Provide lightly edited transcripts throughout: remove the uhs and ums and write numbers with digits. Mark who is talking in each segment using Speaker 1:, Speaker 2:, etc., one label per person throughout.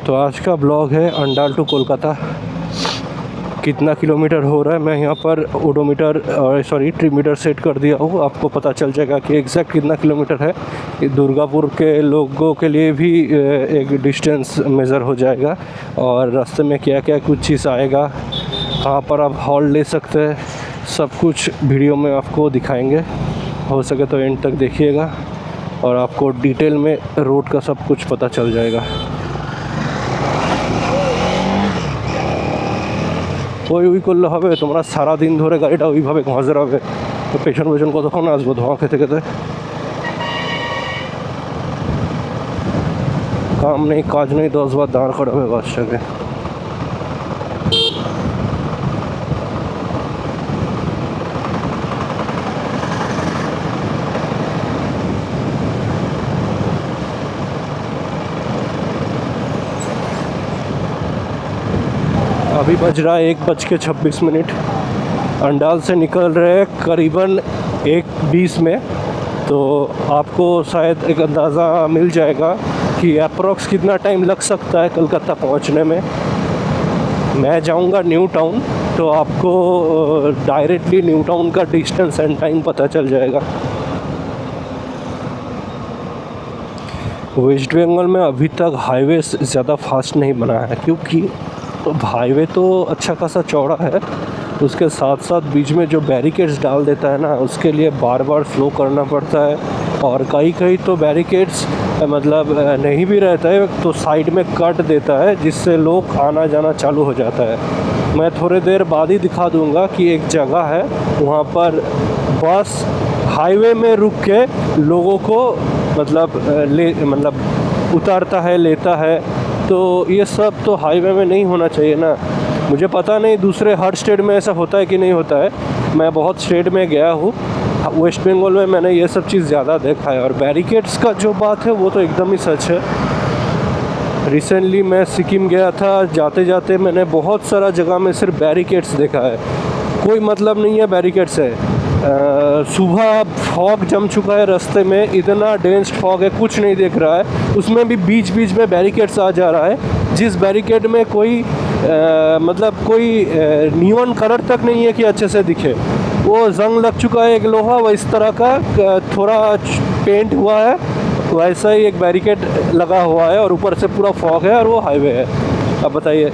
Speaker 1: तो आज का ब्लॉग है अंडाल टू कोलकाता। कितना किलोमीटर हो रहा है, मैं यहाँ पर ओडोमीटर ट्रिमीटर सेट कर दिया हूँ। आपको पता चल जाएगा कि एग्जैक्ट कितना किलोमीटर है। ये दुर्गापुर के लोगों के लिए भी एक डिस्टेंस मेज़र हो जाएगा, और रास्ते में क्या क्या कुछ चीज़ आएगा, कहाँ पर आप हॉल्ट ले सकते हैं, सब कुछ वीडियो में आपको दिखाएंगे। हो सके तो एंड तक देखिएगा और आपको डिटेल में रोड का सब कुछ पता चल जाएगा। ওই করলে হবে, তোমরা সারাদিন ধরে গাড়িটা ওইভাবে ঘষে রাখবে, তো পেছন পেছন কতক্ষণ আসবো ধোঁয়া খেতে খেতে। কাম নেই কাজ নেই, 10 বার দাঁড় করাবে বাসটাকে। अभी बज रहा है 1:26। अंडाल से निकल रहे करीबन 1:20 में। तो आपको शायद एक अंदाज़ा मिल जाएगा कि अप्रॉक्स कितना टाइम लग सकता है कलकत्ता पहुंचने में। मैं जाऊंगा न्यू टाउन, तो आपको डायरेक्टली न्यू टाउन का डिस्टेंस एंड टाइम पता चल जाएगा। वेस्ट बंगाल में अभी तक हाईवे ज़्यादा फास्ट नहीं बना है, क्योंकि हाईवे तो अच्छा खासा चौड़ा है, उसके साथ साथ बीच में जो बैरिकेड्स डाल देता है ना, उसके लिए बार बार स्लो करना पड़ता है। और कहीं कहीं तो बैरिकेड्स मतलब नहीं भी रहता है, तो साइड में कट देता है, जिससे लोग आना जाना चालू हो जाता है। मैं थोड़ी देर बाद ही दिखा दूंगा कि एक जगह है, वहाँ पर बस हाईवे में रुक के लोगों को मतलब उतारता है, लेता है। तो ये सब तो हाईवे में नहीं होना चाहिए ना। मुझे पता नहीं दूसरे हर स्टेट में ऐसा होता है कि नहीं होता है। मैं बहुत स्टेट में गया हूँ, वेस्ट बंगाल में मैंने ये सब चीज़ ज़्यादा देखा है। और बैरिकेड्स का जो बात है वो तो एकदम ही सच है। रिसेंटली मैं सिक्किम गया था, जाते जाते मैंने बहुत सारा जगह में सिर्फ बैरिकेड्स देखा है। कोई मतलब नहीं है बैरिकेड से। सुबह फॉग जम चुका है रास्ते में, इतना डेंस फॉग है, कुछ नहीं दिख रहा है। उसमें भी बीच बीच में बैरिकेड्स आ जा रहा है, जिस बैरिकेड में कोई कोई नियॉन कलर तक नहीं है कि अच्छे से दिखे। वो जंग लग चुका है एक लोहा, वो इस तरह का थोड़ा पेंट हुआ है, वैसा ही एक बैरिकेड लगा हुआ है, और ऊपर से पूरा फॉग है और वो हाईवे है। अब बताइए,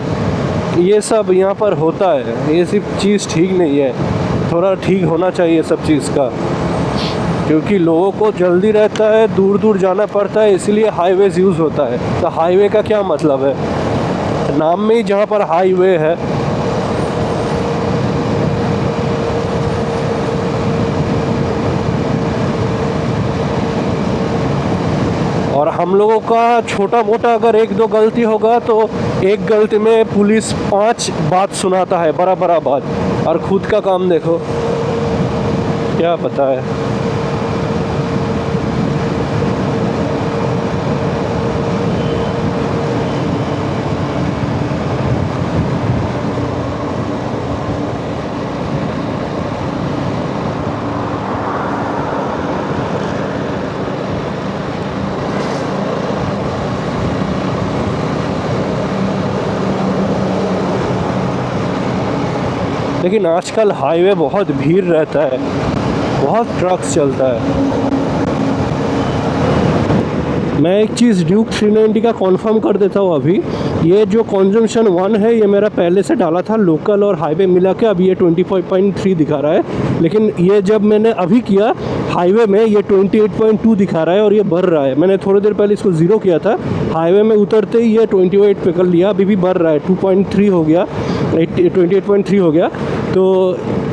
Speaker 1: ये सब यहाँ पर होता है, ये सब चीज़ ठीक नहीं है। थोड़ा ठीक होना चाहिए सब चीज़ का, क्योंकि लोगों को जल्दी रहता है, दूर दूर जाना पड़ता है, इसलिए हाईवेज यूज़ होता है। तो हाईवे का क्या मतलब है, नाम में ही जहाँ पर हाईवे है। और हम लोगों का छोटा मोटा अगर 1-2 गलती होगा, तो एक गलती में पुलिस 5 बात सुनाता है, बड़ा बड़ा बात, और खुद का काम देखो क्या पता है। लेकिन आजकल हाईवे बहुत भीड़ रहता है, बहुत ट्रक्स चलता है। मैं एक चीज़ ड्यूक 390 का कंफर्म कर देता हूँ अभी। ये जो कंजम्पशन 1 है, ये मेरा पहले से डाला था लोकल और हाईवे मिला के, अभी ये 25.3 दिखा रहा है। लेकिन ये जब मैंने अभी किया हाईवे में, ये 28.2 दिखा रहा है, और ये बढ़ रहा है। मैंने थोड़ी देर पहले इसको 0 किया था, हाईवे में उतरते ही ये 28 पे कर लिया, अभी भी बढ़ रहा है, 2.3 हो गया, 28.3 हो गया। तो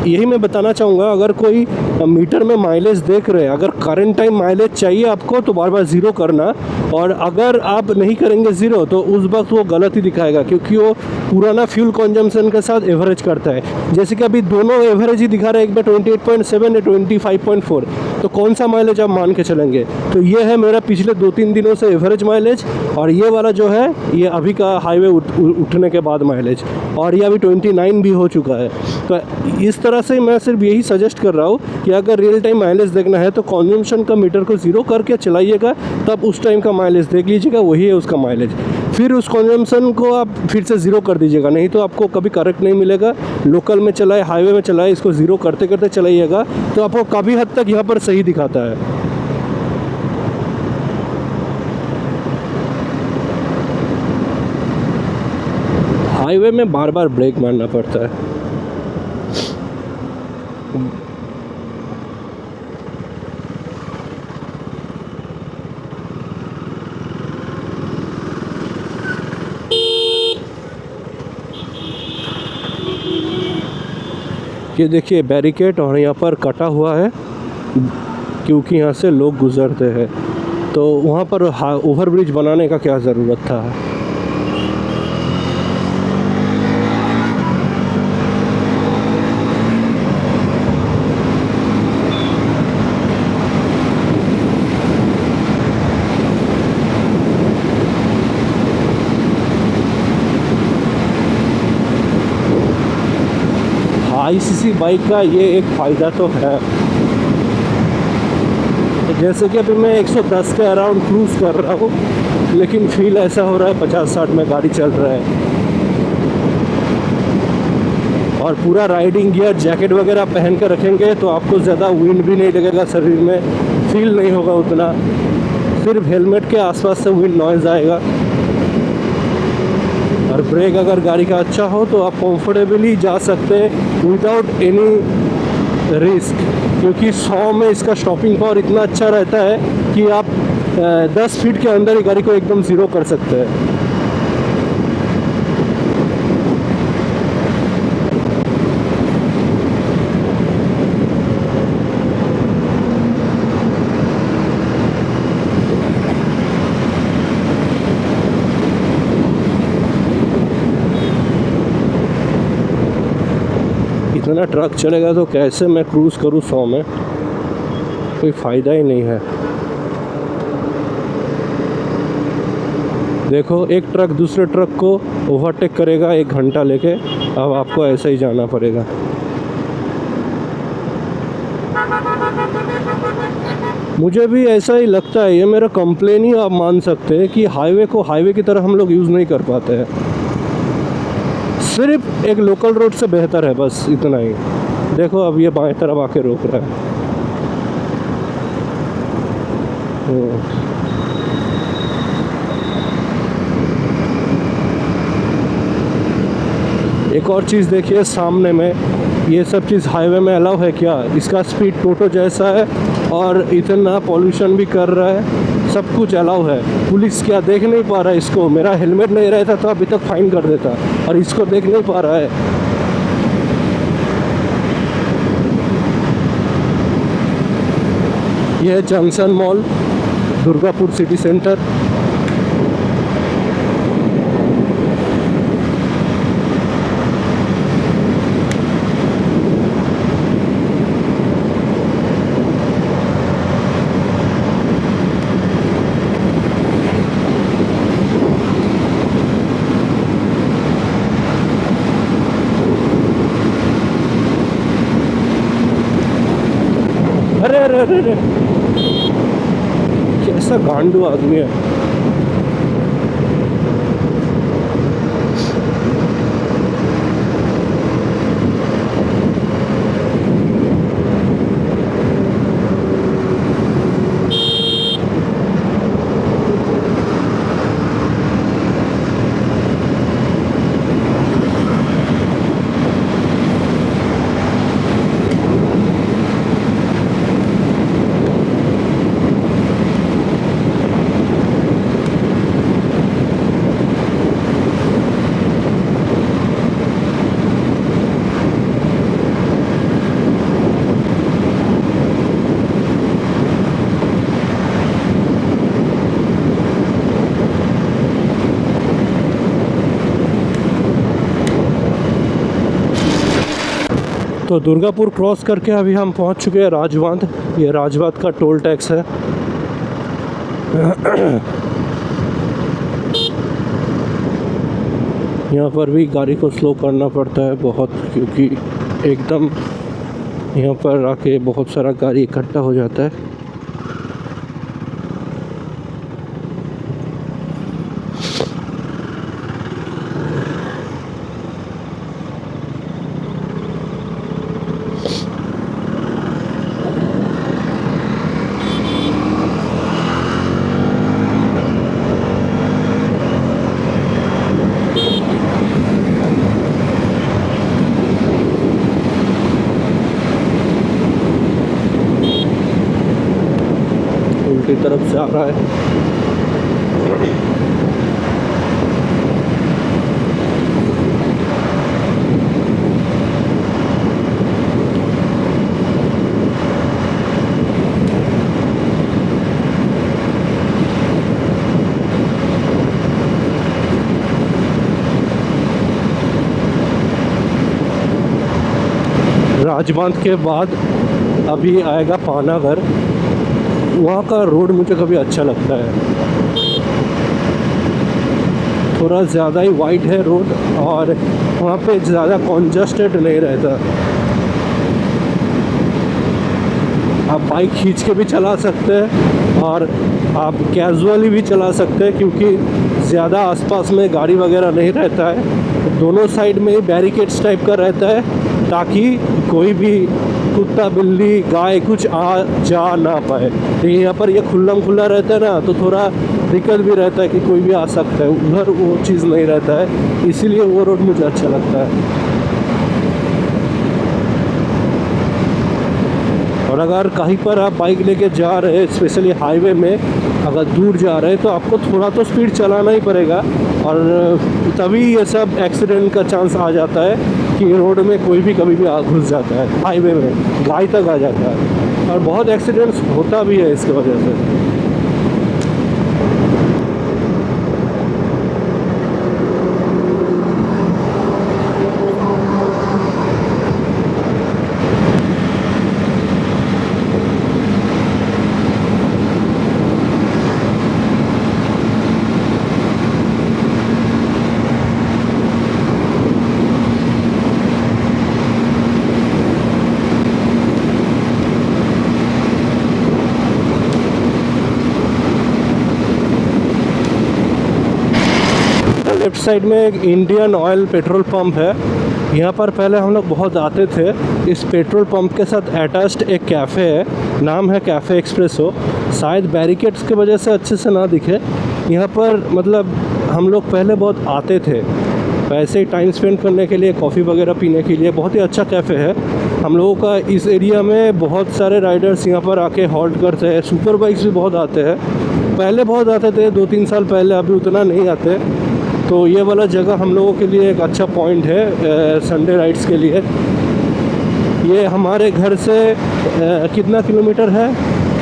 Speaker 1: यही मैं बताना चाहूँगा, अगर कोई मीटर में माइलेज देख रहे हैं, अगर करंट टाइम माइलेज चाहिए आपको, तो बार बार 0 करना। और अगर आप नहीं करेंगे 0, तो उस वक्त वो गलत ही दिखाएगा, क्योंकि वो पुराना फ्यूल कंजम्पशन के साथ एवरेज करता है। जैसे कि अभी दोनों एवरेज ही दिखा रहे हैं, एक में 28.7 या 25.4, तो कौन सा माइलेज आप मान के चलेंगे। तो ये है मेरा पिछले 2-3 दिनों से एवरेज माइलेज, और ये वाला जो है ये अभी का हाईवे उठने के बाद माइलेज, और ये अभी 29 भी हो चुका है। तो इस तरह से मैं सिर्फ यही सजेस्ट कर रहा हूँ कि अगर रियल टाइम माइलेज देखना है तो कंजम्पशन का मीटर को ज़ीरो करके चलाइएगा, तब उस टाइम का माइलेज देख लीजिएगा, वही है उसका माइलेज। फिर उस कंजम्पशन को आप फिर से ज़ीरो कर दीजिएगा, नहीं तो आपको कभी करेक्ट नहीं मिलेगा। लोकल में चलाए, हाईवे में चलाए, इसको ज़ीरो करते करते चलाइएगा तो आपको काफ़ी हद तक यहाँ पर सही दिखाता है। हाईवे में बार बार ब्रेक मारना पड़ता है। ये देखिए बैरिकेड, और यहाँ पर कटा हुआ है क्योंकि यहाँ से लोग गुज़रते हैं, तो वहाँ पर ओवर ब्रिज बनाने का क्या ज़रूरत था। ICC बाइक का ये एक फ़ायदा तो है, जैसे कि अभी मैं 110 के अराउंड क्रूज़ कर रहा हूँ, लेकिन फील ऐसा हो रहा है 50-60 में गाड़ी चल रहा है। और पूरा राइडिंग गियर, जैकेट वगैरह पहन कर रखेंगे तो आपको ज़्यादा विंड भी नहीं लगेगा शरीर में, फील नहीं होगा उतना, सिर्फ हेलमेट के आसपास से विंड नॉइज़ आएगा। और ब्रेक अगर गाड़ी का अच्छा हो तो आप कंफर्टेबली जा सकते हैं विदाउट एनी रिस्क, क्योंकि 100 में इसका स्टॉपिंग पावर इतना अच्छा रहता है कि आप 10 फीट के अंदर ही गाड़ी को एकदम ज़ीरो कर सकते हैं। इतना ट्रक चलेगा तो कैसे मैं क्रूज़ करूँ 100 में, कोई फ़ायदा ही नहीं है। देखो एक ट्रक दूसरे ट्रक को ओवरटेक करेगा 1 घंटा लेके, अब आपको ऐसे ही जाना पड़ेगा। मुझे भी ऐसा ही लगता है, ये मेरा कंप्लेन ही आप मान सकते हैं कि हाईवे को हाईवे की तरह हम लोग यूज़ नहीं कर पाते हैं। सिर्फ एक लोकल रोड से बेहतर है, बस इतना ही। देखो अब ये बाएं तरफ आके रोक रहा है। एक और चीज़ देखिए सामने में, ये सब चीज़ हाईवे में अलाउ है क्या? इसका स्पीड टोटो जैसा है और इतना पॉल्यूशन भी कर रहा है, सब कुछ अलाउ है। पुलिस क्या देख नहीं पा रहा है इसको? मेरा हेलमेट नहीं रहता तो अभी तक फाइन कर देता, और इसको देख नहीं पा रहा है। यह है junction mall, Durgapur city centre. अरे अरे अरे अरे, कैसा गांडू आदमी है। तो दुर्गापुर क्रॉस करके अभी हम पहुंच चुके हैं राजबांध। ये राजबांध का टोल टैक्स है। यहाँ पर भी गाड़ी को स्लो करना पड़ता है बहुत, क्योंकि एकदम यहाँ पर आके बहुत सारा गाड़ी इकट्ठा हो जाता है। उल्टी तरफ से आ रहा है। राजबांध के बाद अभी आएगा पानागढ़। वहाँ का रोड मुझे कभी अच्छा लगता है, थोड़ा ज़्यादा ही वाइड है रोड और वहाँ पे ज़्यादा कॉन्जस्टेड नहीं रहता। आप बाइक खींच के भी चला सकते हैं और आप कैजुअली भी चला सकते हैं, क्योंकि ज़्यादा आसपास में गाड़ी वगैरह नहीं रहता है। दोनों साइड में बैरिकेड्स टाइप का रहता है ताकि कोई भी कुत्ता बिल्ली गाय कुछ आ जा ना पाए। तो यहाँ पर ये खुला रहता है ना, तो थोड़ा दिक्कत भी रहता है कि कोई भी आ सकता है। उधर वो चीज़ नहीं रहता है, इसीलिए वो रोड मुझे अच्छा लगता है। और अगर कहीं पर आप बाइक लेके जा रहे हैं, स्पेशली हाईवे में अगर दूर जा रहे हैं, तो आपको थोड़ा तो स्पीड चलाना ही पड़ेगा। और तभी ये सब एक्सीडेंट का चांस आ जाता है कि रोड में कोई भी कभी भी घुस जाता है, हाईवे में गाय तक आ जाता है। और बहुत एक्सीडेंट्स होता भी है इसकी वजह से। लेफ्ट साइड में एक इंडियन ऑयल पेट्रोल पंप है। यहाँ पर पहले हम लोग बहुत आते थे। इस पेट्रोल पंप के साथ अटैच्ड एक कैफ़े है, नाम है कैफ़े एक्सप्रेसो। शायद बैरिकेड्स की वजह से अच्छे से ना दिखे। यहाँ पर मतलब हम लोग पहले बहुत आते थे वैसे ही टाइम स्पेंड करने के लिए, कॉफ़ी वगैरह पीने के लिए। बहुत ही अच्छा कैफ़े है। हम लोगों का इस एरिया में बहुत सारे राइडर्स यहाँ पर आके हॉल्ट करते हैं। सुपर बाइक्स भी बहुत आते हैं, पहले बहुत आते थे 2-3 साल पहले, अभी उतना नहीं आते। तो ये वाला जगह हम लोगों के लिए एक अच्छा पॉइंट है संडे राइड्स के लिए। ये हमारे घर से कितना किलोमीटर है?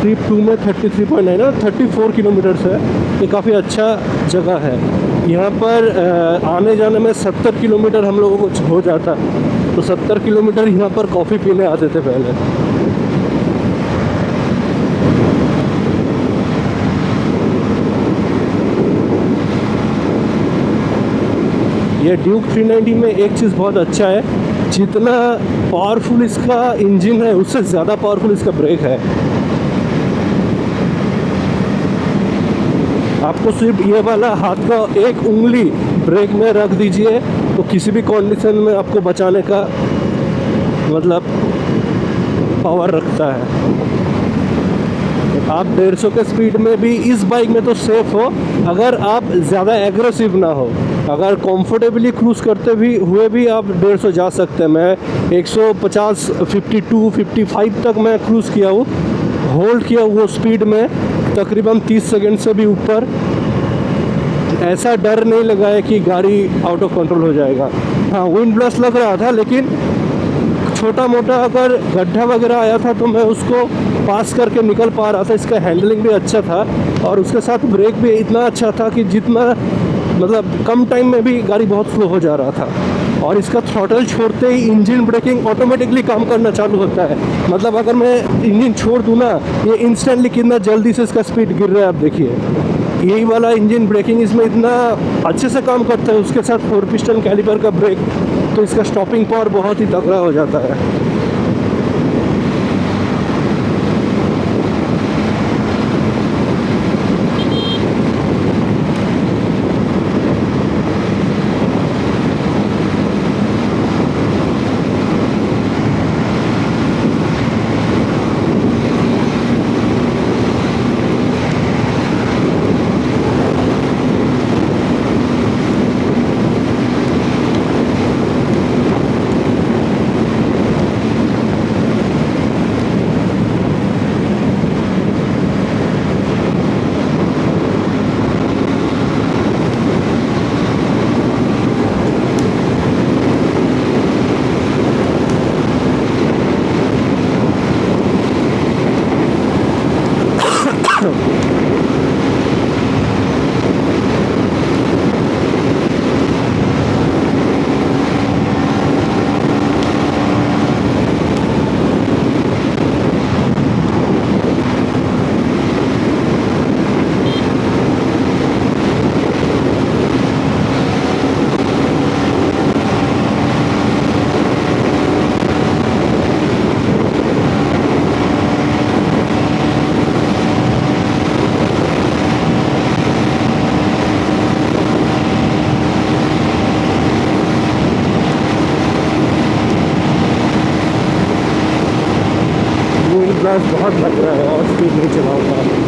Speaker 1: ट्रिप 2 में 33.9 ना 34 किलोमीटर है। ये काफ़ी अच्छा जगह है। यहाँ पर आने जाने में 70 किलोमीटर हम लोगों को हो जाता। तो 70 किलोमीटर यहाँ पर कॉफ़ी पीने आते थे पहले। ये ड्यूक 390 में एक चीज़ बहुत अच्छा है, जितना पावरफुल इसका इंजन है उससे ज़्यादा पावरफुल इसका ब्रेक है। आपको सिर्फ ये वाला हाथ का एक उंगली ब्रेक में रख दीजिए तो किसी भी कंडीशन में आपको बचाने का मतलब पावर रखता है। आप 150 के स्पीड में भी इस बाइक में तो सेफ हो, अगर आप ज़्यादा एग्रेसिव ना हो। अगर कंफर्टेबली क्रूज़ करते भी हुए भी आप 150 जा सकते हैं। मैं 150, 52, 55 तक मैं क्रूज़ किया हूँ, होल्ड किया वो स्पीड में तकरीबन 30 सेकंड से भी ऊपर। ऐसा डर नहीं लगा है कि गाड़ी आउट ऑफ कंट्रोल हो जाएगा। हाँ, विंड ब्लास्ट लग रहा था, लेकिन छोटा मोटा अगर गड्ढा वगैरह आया था तो मैं उसको पास करके निकल पा रहा था। इसका हैंडलिंग भी अच्छा था और उसके साथ ब्रेक भी इतना अच्छा था कि जितना मतलब कम टाइम में भी गाड़ी बहुत स्लो हो जा रहा था। और इसका थ्रॉटल छोड़ते ही इंजन ब्रेकिंग ऑटोमेटिकली काम करना चालू होता है। मतलब अगर मैं इंजन छोड़ दूँ ना, ये इंस्टेंटली कितना जल्दी से इसका स्पीड गिर रहा है आप देखिए। यही वाला इंजन ब्रेकिंग इसमें इतना अच्छे से काम करता है। उसके साथ 4 पिस्टन कैलिपर का ब्रेक तो इसका स्टॉपिंग पावर बहुत ही तगड़ा हो जाता है। ग्लास बहुत लग रहा है और स्पीड नहीं चलाऊंगा।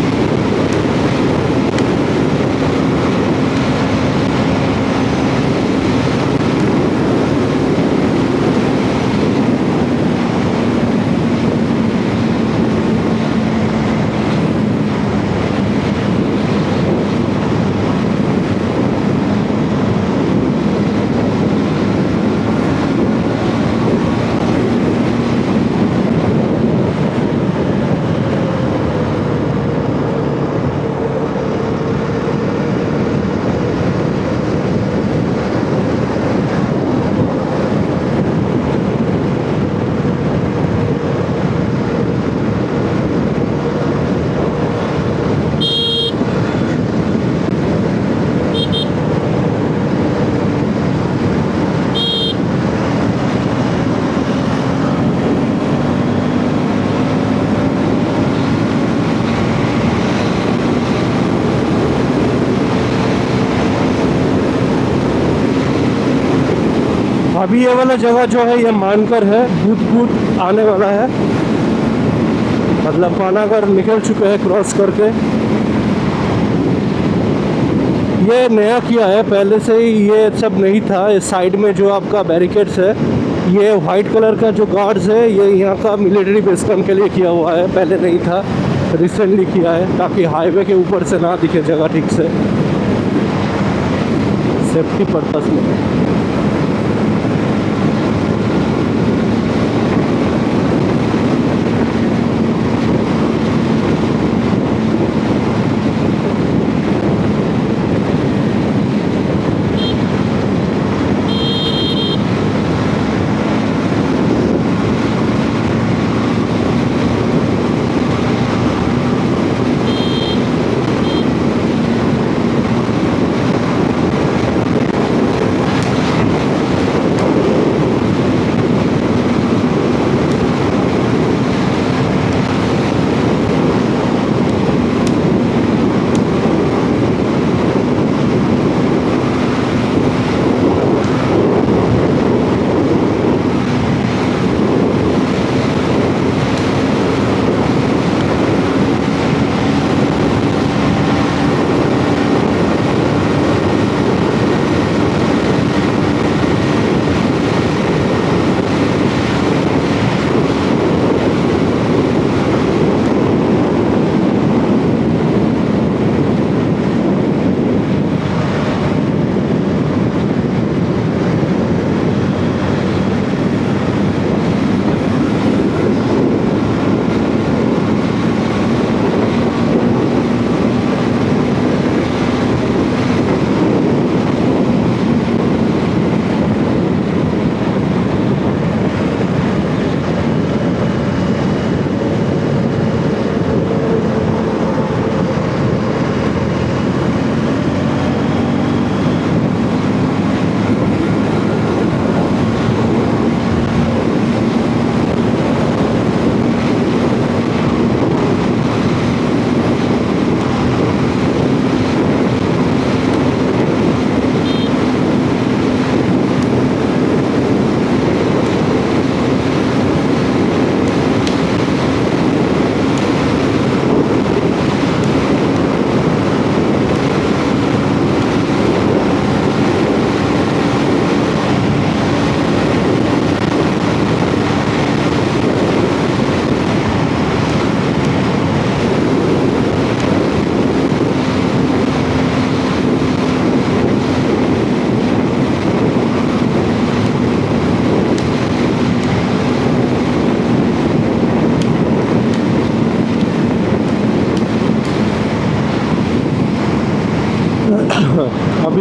Speaker 1: अभी ये वाला जगह जो है ये मानकर है, भूत आने वाला है, मतलब पानागढ़ निकल चुके हैं क्रॉस करके। ये नया किया है, पहले से ही ये सब नहीं था। इस साइड में जो आपका बैरिकेड्स है, ये वाइट कलर का जो गार्ड्स है, ये यहाँ का मिलिट्री बेस कैंप के लिए किया हुआ है, पहले नहीं था, रिसेंटली किया है, ताकि हाईवे के ऊपर से ना दिखे जगह ठीक से, सेफ्टी पर्पस में।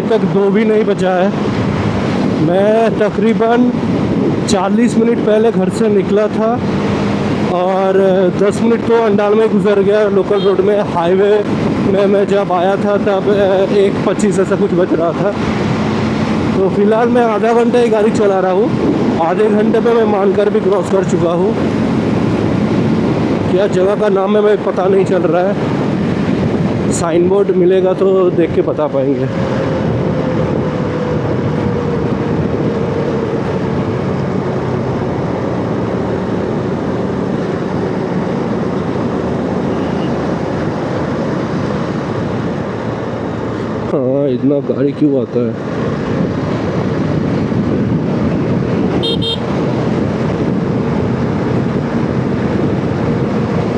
Speaker 1: तक 2 भी नहीं बजा है। मैं तकरीबन 40 मिनट पहले घर से निकला था और 10 मिनट तो अंडाल में गुजर गया लोकल रोड में। हाईवे में मैं जब आया था तब 1:25 ऐसा कुछ बज रहा था। तो फ़िलहाल मैं आधा घंटा ही गाड़ी चला रहा हूँ। आधे घंटे में मैं मानकर भी क्रॉस कर चुका हूँ। क्या जगह का नाम है मैं पता नहीं चल रहा है। साइन बोर्ड मिलेगा तो देख के बता पाएंगे। हाँ, इतना गाड़ी क्यों आता है।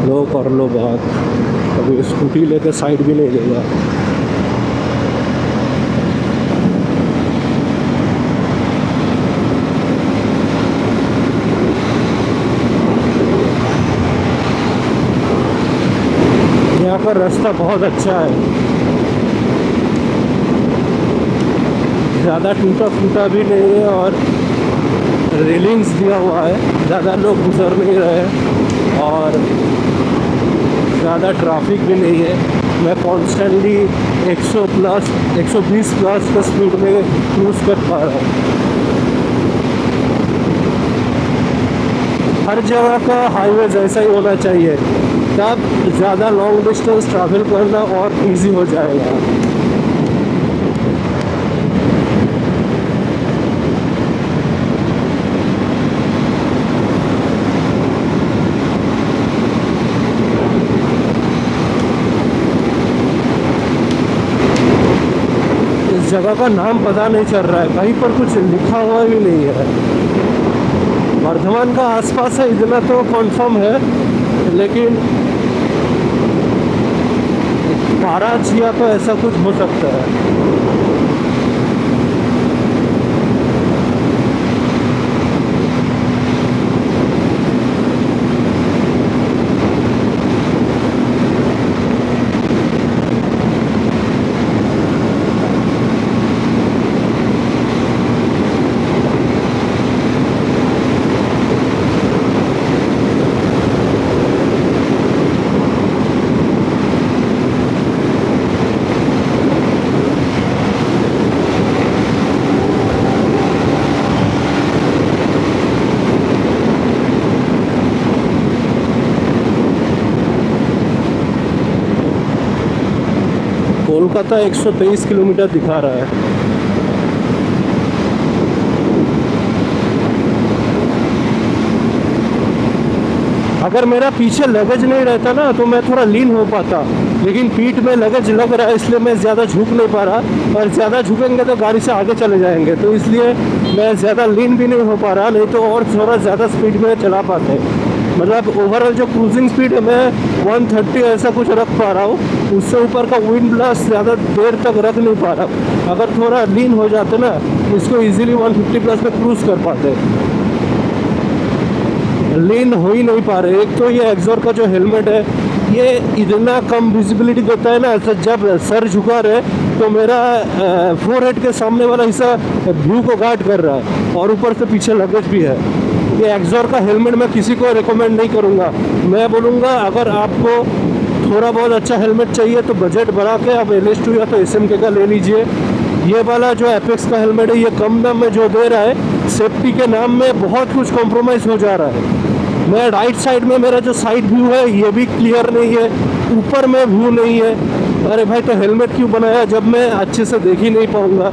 Speaker 1: लो कर लो बात। अभी स्कूटी लेके साइड भी नहीं देगा। यहाँ का रास्ता बहुत अच्छा है, ज़्यादा टूटा फूटा भी नहीं है और रेलिंग्स दिया हुआ है। ज़्यादा लोग गुजर नहीं रहे हैं और ज़्यादा ट्रैफिक भी नहीं है। मैं कॉन्स्टेंटली 100 प्लस 120 प्लस का स्पीड में क्रूज़ कर पा रहा हूँ। हर जगह का हाईवे जैसा ही होना चाहिए, तब ज़्यादा लॉन्ग डिस्टेंस ट्रैवल करना और इजी हो जाएगा। जगह का नाम पता नहीं चल रहा है, कहीं पर कुछ लिखा हुआ भी नहीं है। वर्धमान का आसपास है इतना तो कंफर्म है, लेकिन पाराचिया तो ऐसा कुछ हो सकता है। कोलकाता 123 किलोमीटर दिखा रहा है। अगर मेरा पीछे लगेज नहीं रहता ना तो मैं थोड़ा लीन हो पाता, लेकिन पीठ में लगेज लग रहा है इसलिए मैं ज़्यादा झुक नहीं पा रहा, और ज़्यादा झुकेंगे तो गाड़ी से आगे चले जाएंगे, तो इसलिए मैं ज़्यादा लीन भी नहीं हो पा रहा, नहीं तो और थोड़ा ज़्यादा स्पीड में चला पाते। मतलब ओवरऑल जो क्रूजिंग स्पीड है मैं 130 ऐसा कुछ रख पा रहा हूँ, उससे ऊपर का विंड ब्लास्ट ज़्यादा देर तक रख नहीं पा रहा। अगर थोड़ा लीन हो जाते ना इसको इजीली 150 प्लस में क्रूज कर पाते, लीन हो ही नहीं पा रहे। एक तो ये एक्सोर का जो हेलमेट है ये इतना कम विजिबिलिटी देता है ना, जब सर झुका रहे तो मेरा फोरहेड के सामने वाला हिस्सा व्यू को गार्ड कर रहा है, और ऊपर से पीछे लगेज भी है। ये एक्सोर का हेलमेट मैं किसी को रिकमेंड नहीं करूँगा। मैं बोलूँगा अगर आपको थोड़ा बहुत अच्छा हेलमेट चाहिए तो बजट बढ़ा के आप LS2 या तो SMK का ले लीजिए। ये वाला जो एपेक्स का हेलमेट है ये कम दाम में जो दे रहा है, सेफ्टी के नाम में बहुत कुछ कॉम्प्रोमाइज़ हो जा रहा है। मैं राइट साइड में मेरा जो साइड व्यू है ये भी क्लियर नहीं है, ऊपर में व्यू नहीं है। अरे भाई तो हेलमेट क्यों बनाया जब मैं अच्छे से देख ही नहीं पाऊँगा।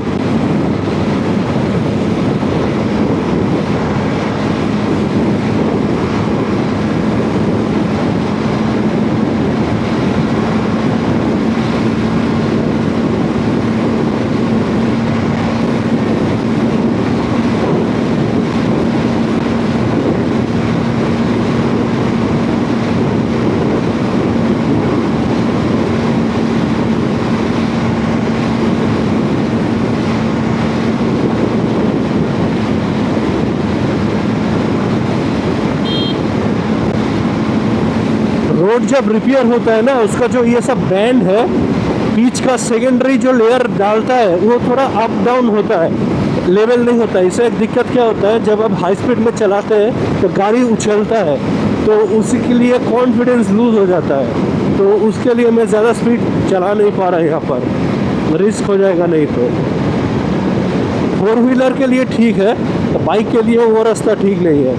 Speaker 1: रोड जब रिपेयर होता है ना उसका जो ये सब बैंड है बीच का सेकेंडरी जो लेयर डालता है वो थोड़ा अप डाउन होता है, लेवल नहीं होता है। इससे एक दिक्कत क्या होता है, जब आप हाई स्पीड में चलाते हैं तो गाड़ी उछलता है, तो उसी के लिए कॉन्फिडेंस लूज़ हो जाता है। तो उसके लिए मैं ज़्यादा स्पीड चला नहीं पा रहा यहाँ पर, रिस्क हो जाएगा नहीं तो। फोर व्हीलर के लिए ठीक है, तो बाइक के लिए वो रास्ता ठीक नहीं है।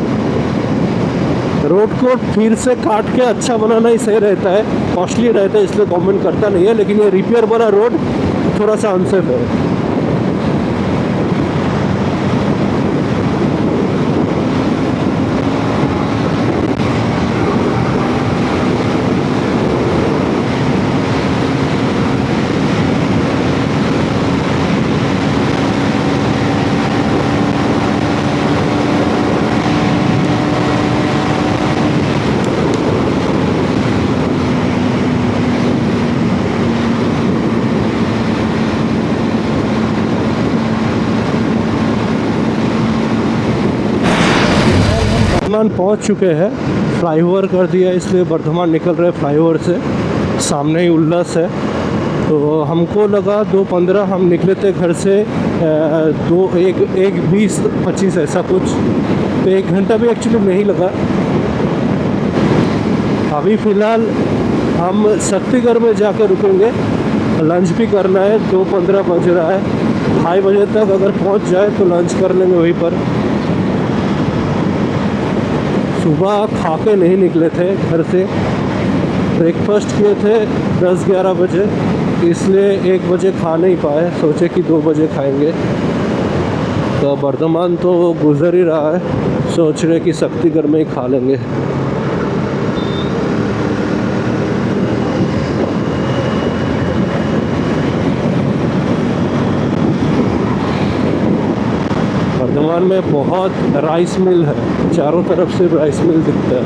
Speaker 1: रोड को फिर से काट के अच्छा बनाना ही सही रहता है, कॉस्टली रहता है इसलिए गवर्नमेंट करता नहीं है, लेकिन ये रिपेयर वाला रोड थोड़ा सा अनसेफ है। बर्धमान पहुंच चुके हैं, फ्लाईओवर कर दिया इसलिए बर्धमान निकल रहे फ्लाईओवर से, सामने ही उल्लास है। तो हमको लगा 2:15 हम निकले थे घर से, 1:20-25 ऐसा कुछ, तो 1 घंटा भी एक्चुअली नहीं लगा। अभी फ़िलहाल हम शक्तिगढ़ में जाकर रुकेंगे, लंच भी करना है, 2:15 बज रहा है। 2:30 बजे तक अगर पहुंच जाए तो लंच कर लेंगे वहीं पर। सुबह खा के नहीं निकले थे घर से, ब्रेकफास्ट किए थे 10-11 बजे, इसलिए 1 बजे खा नहीं पाए, सोचे कि 2 बजे खाएंगे। तो बर्धमान तो गुजर ही रहा है, सोच रहे कि शक्तिगढ़ में ही खा लेंगे। बर्धमान में बहुत राइस मिल है, चारों तरफ से राइस मिल दिखता है।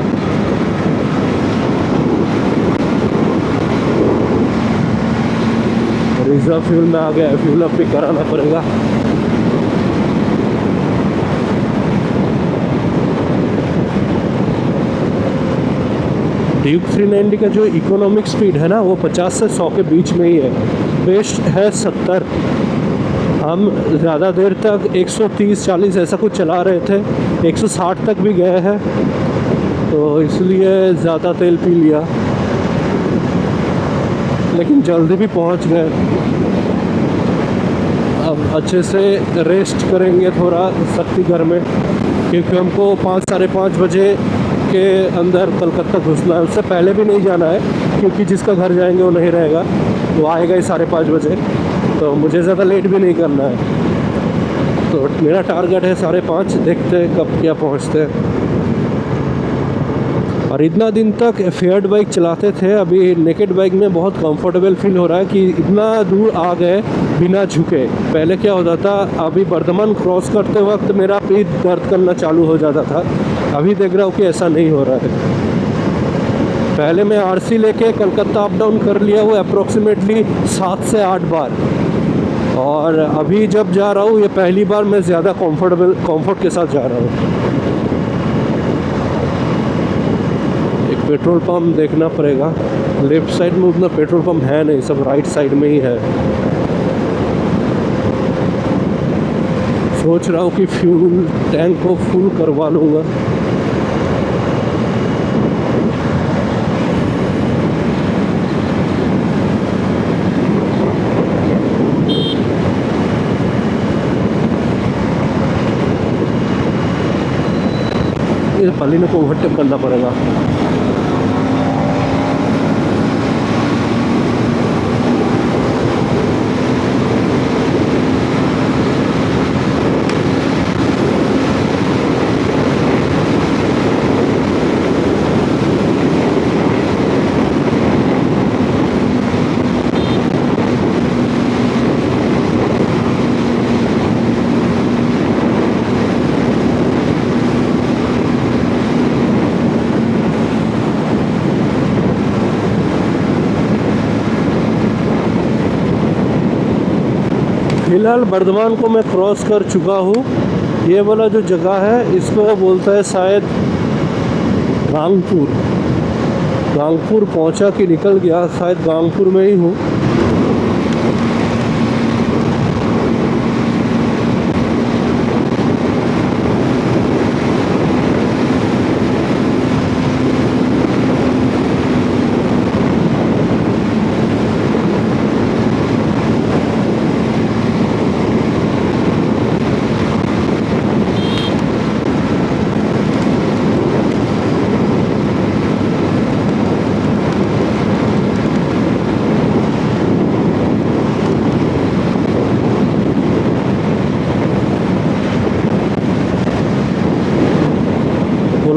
Speaker 1: रिजर्व फ्यूल में आ गया, फ्यूल अप भी कराना पड़ेगा। ड्यूक 390 का जो इकोनॉमिक स्पीड है ना, वो 50 से 100 के बीच में ही है, बेस्ट है 70। हम ज़्यादा देर तक 130-40 ऐसा कुछ चला रहे थे, 160 तक भी गए हैं, तो इसलिए ज़्यादा तेल पी लिया, लेकिन जल्दी भी पहुंच गए। अब अच्छे से रेस्ट करेंगे थोड़ा शक्तिगढ़ में, क्योंकि हमको 5-5:30 बजे के अंदर कलकत्ता घुसना है। उससे पहले भी नहीं जाना है, क्योंकि जिसका घर जाएंगे वो नहीं रहेगा, वो आएगा ही 5:30 बजे, तो मुझे ज़्यादा लेट भी नहीं करना है। तो मेरा टारगेट है 5:30, देखते हैं कब क्या पहुंचते हैं। और इतना दिन तक फेयर्ड बाइक चलाते थे, अभी नेकेड बाइक में बहुत कंफर्टेबल फील हो रहा है कि इतना दूर आ गए बिना झुके। पहले क्या होता था, अभी बर्धमान क्रॉस करते वक्त मेरा पीठ दर्द करना चालू हो जाता था, अभी देख रहा हूँ कि ऐसा नहीं हो रहा है। पहले मैं आरसी लेके कलकत्ता अप डाउन कर लिया वो अप्रोक्सीमेटली 7 से 8 बार, और अभी जब जा रहा हूँ ये पहली बार मैं ज़्यादा कंफर्ट के साथ जा रहा हूँ। एक पेट्रोल पंप देखना पड़ेगा, लेफ़्ट साइड में उतना पेट्रोल पंप है नहीं, सब राइट साइड में ही है। सोच रहा हूँ कि फ्यूल टैंक को फुल करवा लूँगा। ये पलीने को ओवरटेक करना पड़ेगा। फ़िलहाल बर्धमान को मैं क्रॉस कर चुका हूँ। ये वाला जो जगह है इसको बोलता है शायद गांगपुर। गांगपुर पहुँचा कि निकल गया, शायद गांगपुर में ही हूँ।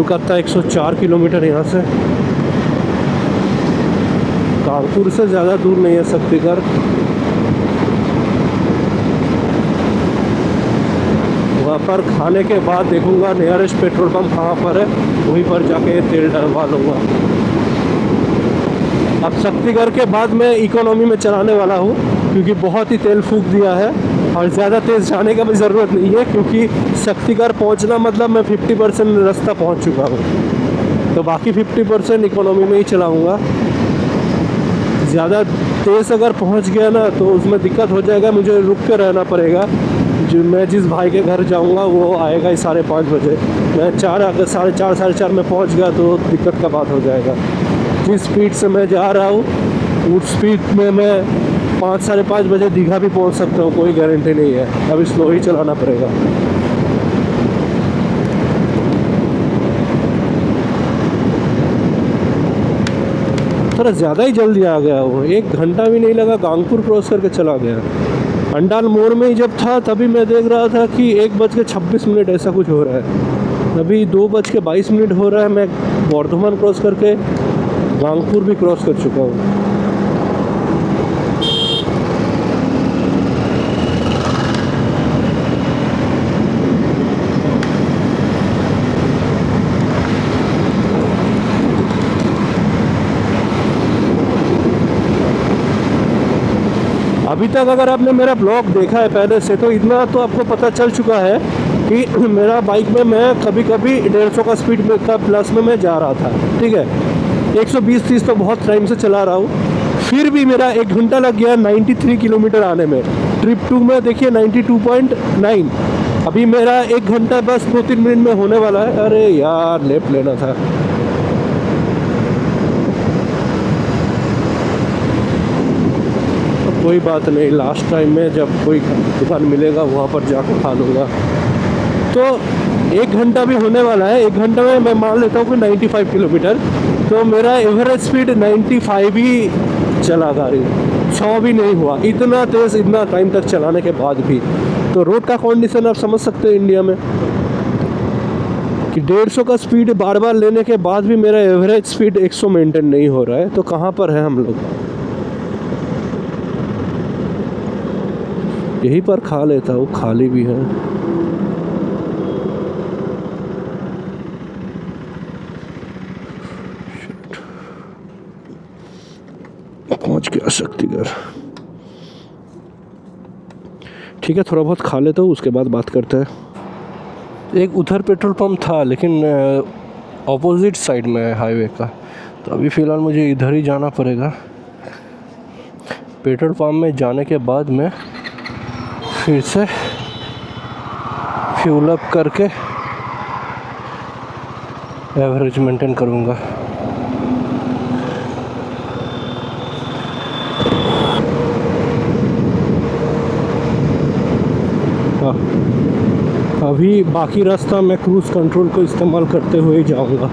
Speaker 1: कोलकाता 104 किलोमीटर यहाँ से। कानपुर से ज़्यादा दूर नहीं है शक्तिगढ़। वहाँ पर खाने के बाद देखूंगा नियरेस्ट पेट्रोल पंप कहाँ पर है, वहीं पर जाके तेल डलवा लूँगा। अब शक्तिगढ़ के बाद मैं इकोनॉमी में चलाने वाला हूँ, क्योंकि बहुत ही तेल फूंक दिया है और ज़्यादा तेज़ जाने का भी ज़रूरत नहीं है, क्योंकि शक्तिगढ़ पहुँचना मतलब मैं 50% रास्ता पहुँच चुका हूँ। तो बाकी 50% इकोनॉमी में ही चलाऊँगा। ज़्यादा तेज़ अगर पहुँच गया ना तो उसमें दिक्कत हो जाएगा, मुझे रुक के रहना पड़ेगा। जो मैं जिस भाई के घर जाऊंगा वो आएगा ही 5:30 बजे। मैं 4 अगर 4:30 4:30 में पहुंच गया तो दिक्कत का बात हो जाएगा। जिस स्पीड से मैं जा रहा हूँ उस स्पीड में मैं 5 5:30 बजे दीघा भी पहुंच सकता हूँ, कोई गारंटी नहीं है। अभी स्लो ही चलाना पड़ेगा। थोड़ा ज़्यादा ही जल्दी आ गया वो, 1 घंटा भी नहीं लगा, कानपुर क्रॉस करके चला गया। अंडाल मोड़ में ही जब था तभी मैं देख रहा था कि 1:26 ऐसा कुछ हो रहा है। अभी 2:22 हो रहा है। मैं बर्धमान क्रॉस करके कानपुर भी क्रॉस कर चुका हूँ। अभी तक अगर आपने मेरा ब्लॉग देखा है पहले से तो इतना तो आपको पता चल चुका है कि मेरा बाइक में मैं कभी कभी 150 का स्पीड में का प्लस में मैं जा रहा था, ठीक है। 120-30 तो बहुत टाइम से चला रहा हूँ, फिर भी मेरा 1 घंटा लग गया 93 किलोमीटर आने में। ट्रिप 2 में देखिए 92.9। अभी मेरा 1 घंटा बस 2-3 मिनट में होने वाला है। अरे यार लेफ्ट लेना था। कोई बात नहीं, लास्ट टाइम में जब कोई दुकान मिलेगा वहाँ पर जाकर खा लूँगा। तो 1 घंटा भी होने वाला है। 1 घंटा में मैं मान लेता हूँ कि 95 किलोमीटर, तो मेरा एवरेज स्पीड 95 ही चला गाड़ी, 100 भी नहीं हुआ। इतना तेज़ इतना टाइम तक चलाने के बाद भी। तो रोड का कंडीशन आप समझ सकते हैं इंडिया में कि 150 का स्पीड बार बार लेने के बाद भी मेरा एवरेज स्पीड 100 मेंटेन नहीं हो रहा है। तो कहाँ पर है हम लोग? यहीं पर खा लेता हूँ, खाली भी है। पहुँच गया शक्तिगढ़। ठीक है, थोड़ा बहुत खा लेता हूँ, उसके बाद बात करते हैं। एक उधर पेट्रोल पंप था लेकिन ऑपोजिट साइड में है हाईवे का, तो अभी फ़िलहाल मुझे इधर ही जाना पड़ेगा। पेट्रोल पंप में जाने के बाद मैं फिर से फ्यूल अप करके एवरेज मेंटेन करूँगा। अभी बाकी रास्ता मैं क्रूज़ कंट्रोल को इस्तेमाल करते हुए ही जाऊँगा,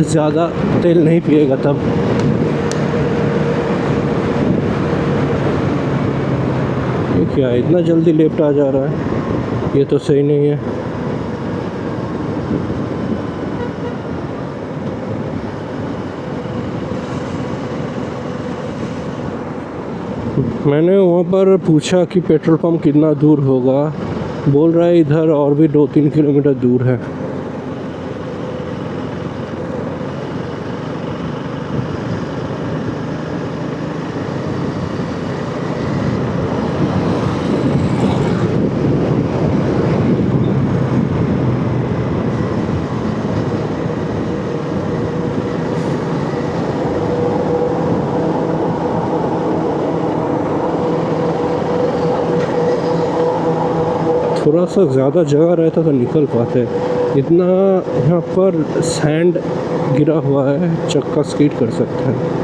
Speaker 1: ज़्यादा तेल नहीं पिएगा तब। ये क्या इतना जल्दी लेफ्ट आ जा रहा है, ये तो सही नहीं है। मैंने वहाँ पर पूछा कि पेट्रोल पंप कितना दूर होगा, बोल रहा है इधर और भी 2-3 किलोमीटर दूर है। थोड़ा सा ज़्यादा जगह रहता तो निकल पाते। इतना यहाँ पर सैंड गिरा हुआ है, चक्का स्कीड कर सकते हैं।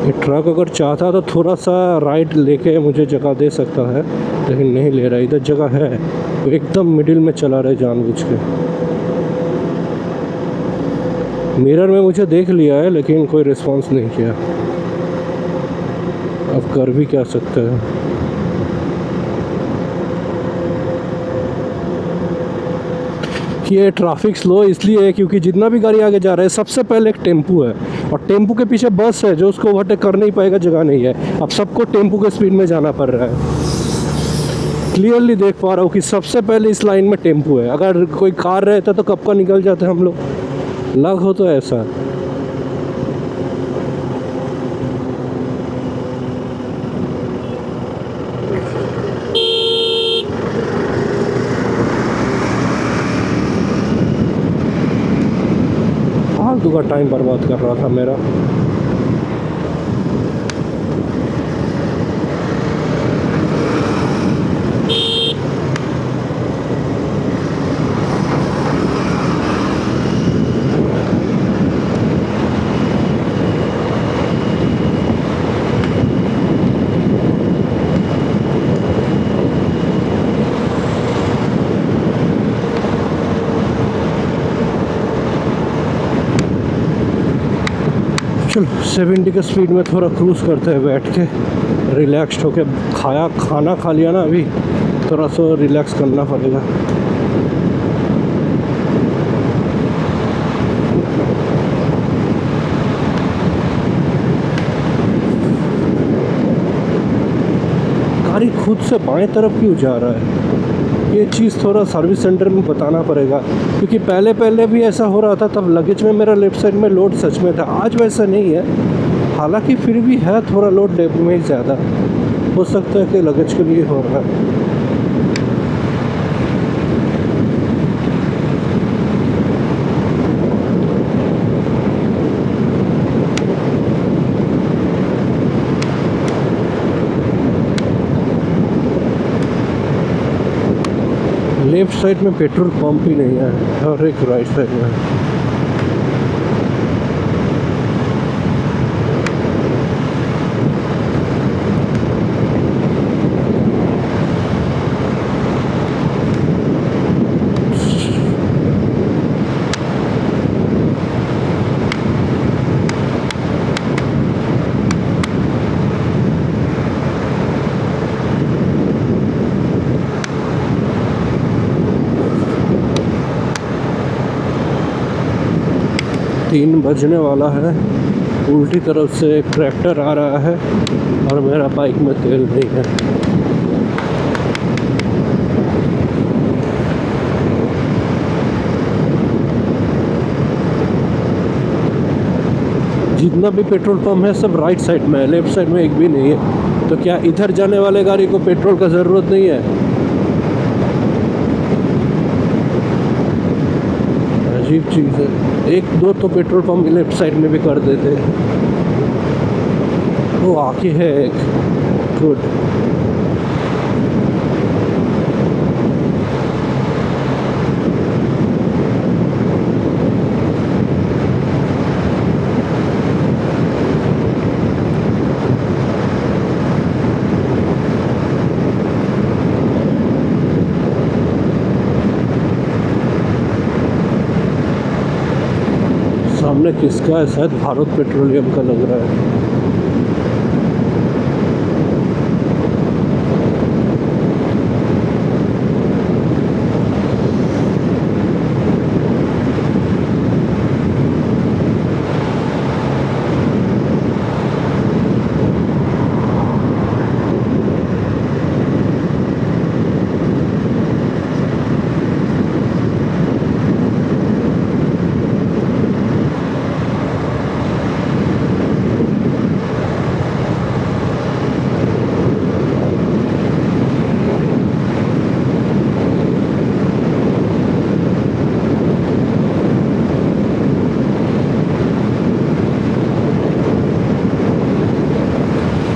Speaker 1: ये ट्रक अगर चाहता तो थोड़ा सा राइट लेके मुझे जगह दे सकता है, लेकिन नहीं ले रहा। इधर जगह है, वो एकदम मिडिल में चला रहे जानबूझ के। मिरर में मुझे देख लिया है लेकिन कोई रिस्पांस नहीं किया। अब कर भी क्या सकते हैं। ये ट्रैफिक स्लो इसलिए है क्योंकि जितना भी गाड़ी आगे जा रहा है सबसे पहले एक टेम्पू है, और टेम्पू के पीछे बस है जो उसको ओवरटेक कर नहीं पाएगा, जगह नहीं है। अब सबको टेम्पू के स्पीड में जाना पड़ रहा है। क्लियरली देख पा रहा हूँ कि सबसे पहले इस लाइन में टेम्पू है। अगर कोई कार रहता तो कब का निकल जाते हम लोग। लग हो तो ऐसा। फालतू का टाइम बर्बाद कर रहा था मेरा। चलो 70 के स्पीड में थोड़ा क्रूज़ करते हैं बैठ के, रिलैक्स्ड होके। खाना खा लिया ना, अभी थोड़ा सा रिलैक्स करना पड़ेगा। गाड़ी खुद से बाएं तरफ क्यों जा रहा है, ये चीज़ थोड़ा सर्विस सेंटर में बताना पड़ेगा। क्योंकि पहले भी ऐसा हो रहा था, तब लगेज में मेरा लेफ़्ट साइड में लोड सच में था। आज वैसा नहीं है, हालांकि फिर भी है थोड़ा लोड डेब्यू में ही ज़्यादा। हो सकता है कि लगेज के लिए हो रहा है। लेफ्ट साइड में पेट्रोल पंप ही नहीं है, और एक राइट साइड में है। तीन बजने वाला है। उल्टी तरफ से एक ट्रैक्टर आ रहा है और मेरा बाइक में तेल नहीं है। जितना भी पेट्रोल पंप है सब राइट साइड में है, लेफ्ट साइड में एक भी नहीं है। तो क्या इधर जाने वाले गाड़ी को पेट्रोल का ज़रूरत नहीं है? अजीब चीज़ है। एक दो तो पेट्रोल पंप लेफ्ट साइड में भी कर देते। वो आके है एक, गुड। सामने किसका है? शायद भारत पेट्रोलियम का लग रहा है।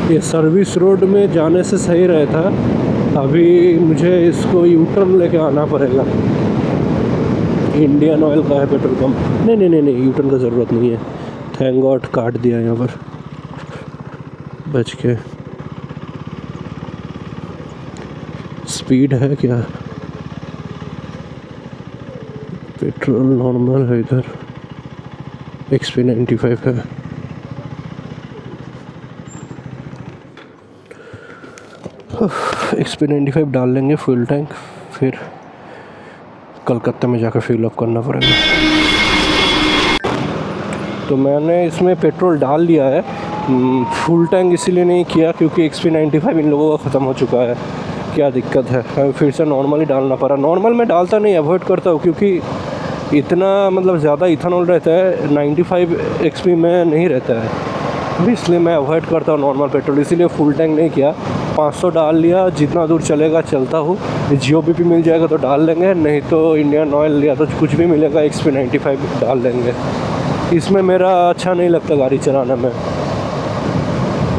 Speaker 1: ये सर्विस रोड में जाने से सही रहता। अभी मुझे इसको यू टर्न लेके आना पड़ेगा। इंडियन ऑयल का है पेट्रोल पंप। नहीं, यू टर्न का ज़रूरत नहीं है। थैंक गॉड काट दिया यहाँ पर। बच के। स्पीड है क्या? पेट्रोल नॉर्मल है इधर, XP95 है। XP95 डाल लेंगे फुल टैंक, फिर कलकत्ता में जाकर फिल अप करना पड़ेगा। तो मैंने इसमें पेट्रोल डाल लिया है, फुल टैंक इसीलिए नहीं किया क्योंकि XP95 इन लोगों का ख़त्म हो चुका है। क्या दिक्कत है, फिर से नॉर्मली डालना पड़ा। नॉर्मल में डालता नहीं, अवॉइड करता हूँ क्योंकि इतना मतलब ज़्यादा इथेनॉल रहता है, 95 XP में नहीं रहता है, इसलिए मैं अवॉइड करता हूँ नॉर्मल पेट्रोल। इसीलिए फुल टैंक नहीं किया, 500 डाल लिया, जितना दूर चलेगा चलता हूँ। GOBP मिल जाएगा तो डाल लेंगे, नहीं तो इंडियन ऑयल लिया तो कुछ भी मिलेगा XP95 डाल लेंगे। इसमें मेरा अच्छा नहीं लगता गाड़ी चलाने में,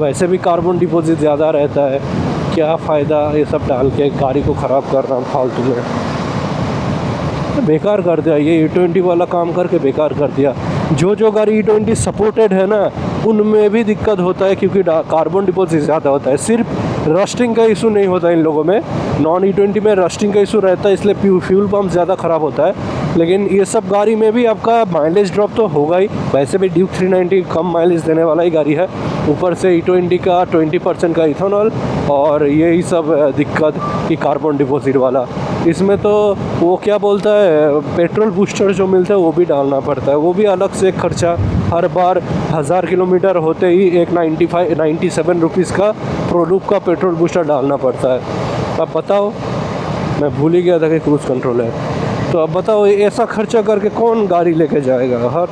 Speaker 1: वैसे भी कार्बन डिपॉजिट ज़्यादा रहता है, क्या फ़ायदा ये सब डाल के गाड़ी को ख़राब करना फालतू में। बेकार कर दिया ये E20 वाला काम करके, बेकार कर दिया। जो गाड़ी E20 सपोर्टेड है ना, उनमें भी दिक्कत होता है क्योंकि कार्बन डिपॉजिट ज़्यादा होता है। सिर्फ रस्टिंग का इशू नहीं होता इन लोगों में, नॉन E20 में रस्टिंग का इशू रहता है, इसलिए फ्यूल पम्प ज़्यादा ख़राब होता है। लेकिन ये सब गाड़ी में भी आपका माइलेज ड्रॉप तो होगा ही, वैसे भी ड्यूक 390 कम माइलेज देने वाला ही गाड़ी है, ऊपर से E20 का 20% का इथेनॉल और यही सब दिक्कत कि कार्बन डिपॉजिट वाला। इसमें तो वो क्या बोलता है, पेट्रोल बूस्टर जो मिलता है वो भी डालना पड़ता है, वो भी अलग से एक खर्चा। हर बार 1000 किलोमीटर होते ही एक 97 रुपीज़ का प्रोलूप का पेट्रोल बूस्टर डालना पड़ता है। अब बताओ, मैं भूल ही गया था कि क्रूज़ कंट्रोल है। तो अब बताओ, ऐसा खर्चा करके कौन गाड़ी लेके जाएगा? हर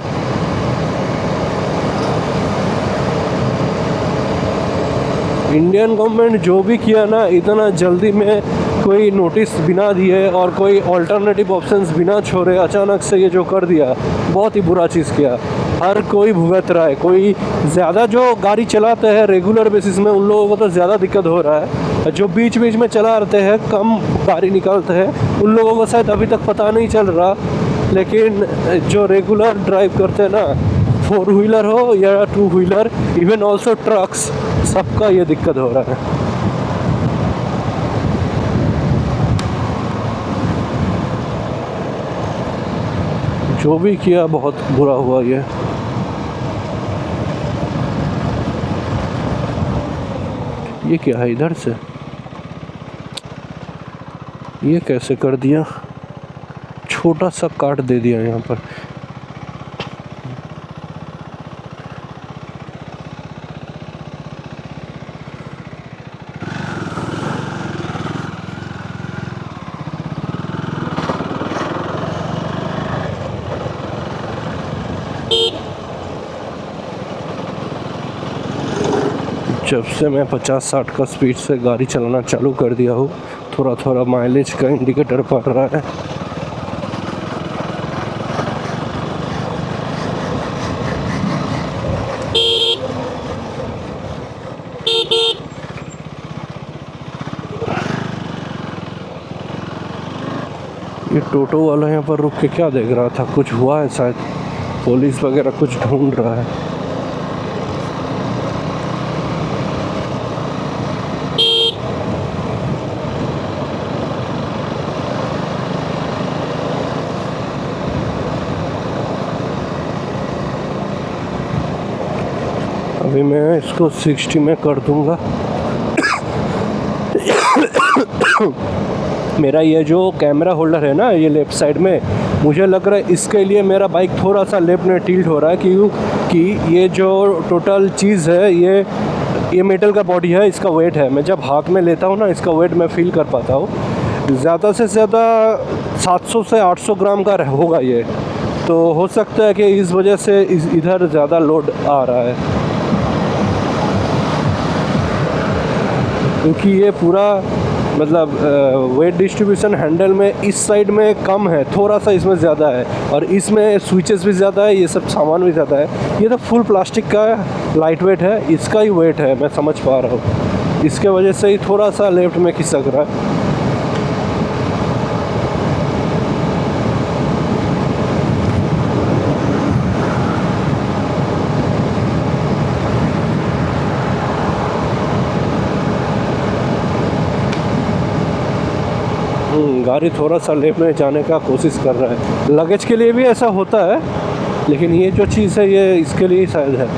Speaker 1: इंडियन गवर्नमेंट जो भी किया ना, इतना जल्दी में कोई नोटिस बिना दिए और कोई ऑल्टरनेटिव ऑप्शंस बिना छोड़े अचानक से ये जो कर दिया, बहुत ही बुरा चीज़ किया। हर कोई भुगत रहा है, कोई ज़्यादा जो गाड़ी चलाते हैं रेगुलर बेसिस में उन लोगों को तो ज़्यादा दिक्कत हो रहा है, जो बीच बीच में चला रहते हैं, कम गाड़ी निकालते हैं, उन लोगों को शायद अभी तक पता नहीं चल रहा। लेकिन जो रेगुलर ड्राइव करते हैं ना, 4 व्हीलर हो या 2 व्हीलर, इवन ऑल्सो ट्रक्स, सबका ये दिक्कत हो रहा है। जो भी किया बहुत बुरा हुआ ये क्या है इधर से, ये कैसे कर दिया, छोटा सा काट दे दिया यहाँ पर। जब से मैं 50-60 का स्पीड से गाड़ी चलाना चालू कर दिया हूँ, थोड़ा थोड़ा माइलेज का इंडिकेटर पड़ रहा है। ये टोटो वाला यहाँ पर रुक के क्या देख रहा था, कुछ हुआ है शायद, पुलिस वगैरह कुछ ढूंढ रहा है। अभी मैं इसको 60 में कर दूंगा। मेरा ये जो कैमरा होल्डर है ना, ये लेफ़्ट साइड में, मुझे लग रहा है इसके लिए मेरा बाइक थोड़ा सा लेफ्ट में टिल्ट हो रहा है क्योंकि ये जो टोटल चीज़ है, ये मेटल का बॉडी है, इसका वेट है। मैं जब हाथ में लेता हूँ ना, इसका वेट मैं फील कर पाता हूँ। ज़्यादा से ज़्यादा 700 से 800 ग्राम का होगा ये, तो हो सकता है कि इस वजह से इधर ज़्यादा लोड आ रहा है, क्योंकि ये पूरा मतलब वेट डिस्ट्रीब्यूशन हैंडल में इस साइड में कम है, थोड़ा सा इसमें ज़्यादा है, और इसमें स्विचेस भी ज़्यादा है, ये सब सामान भी ज़्यादा है। ये तो फुल प्लास्टिक का लाइट वेट है, इसका ही वेट है, मैं समझ पा रहा हूँ, इसके वजह से ही थोड़ा सा लेफ्ट में खिसक रहा है। गाड़ी थोड़ा सा लेफ्ट में जाने का कोशिश कर रहा है। लगेज के लिए भी ऐसा होता है, लेकिन ये जो चीज़ है ये इसके लिए ही शायद है।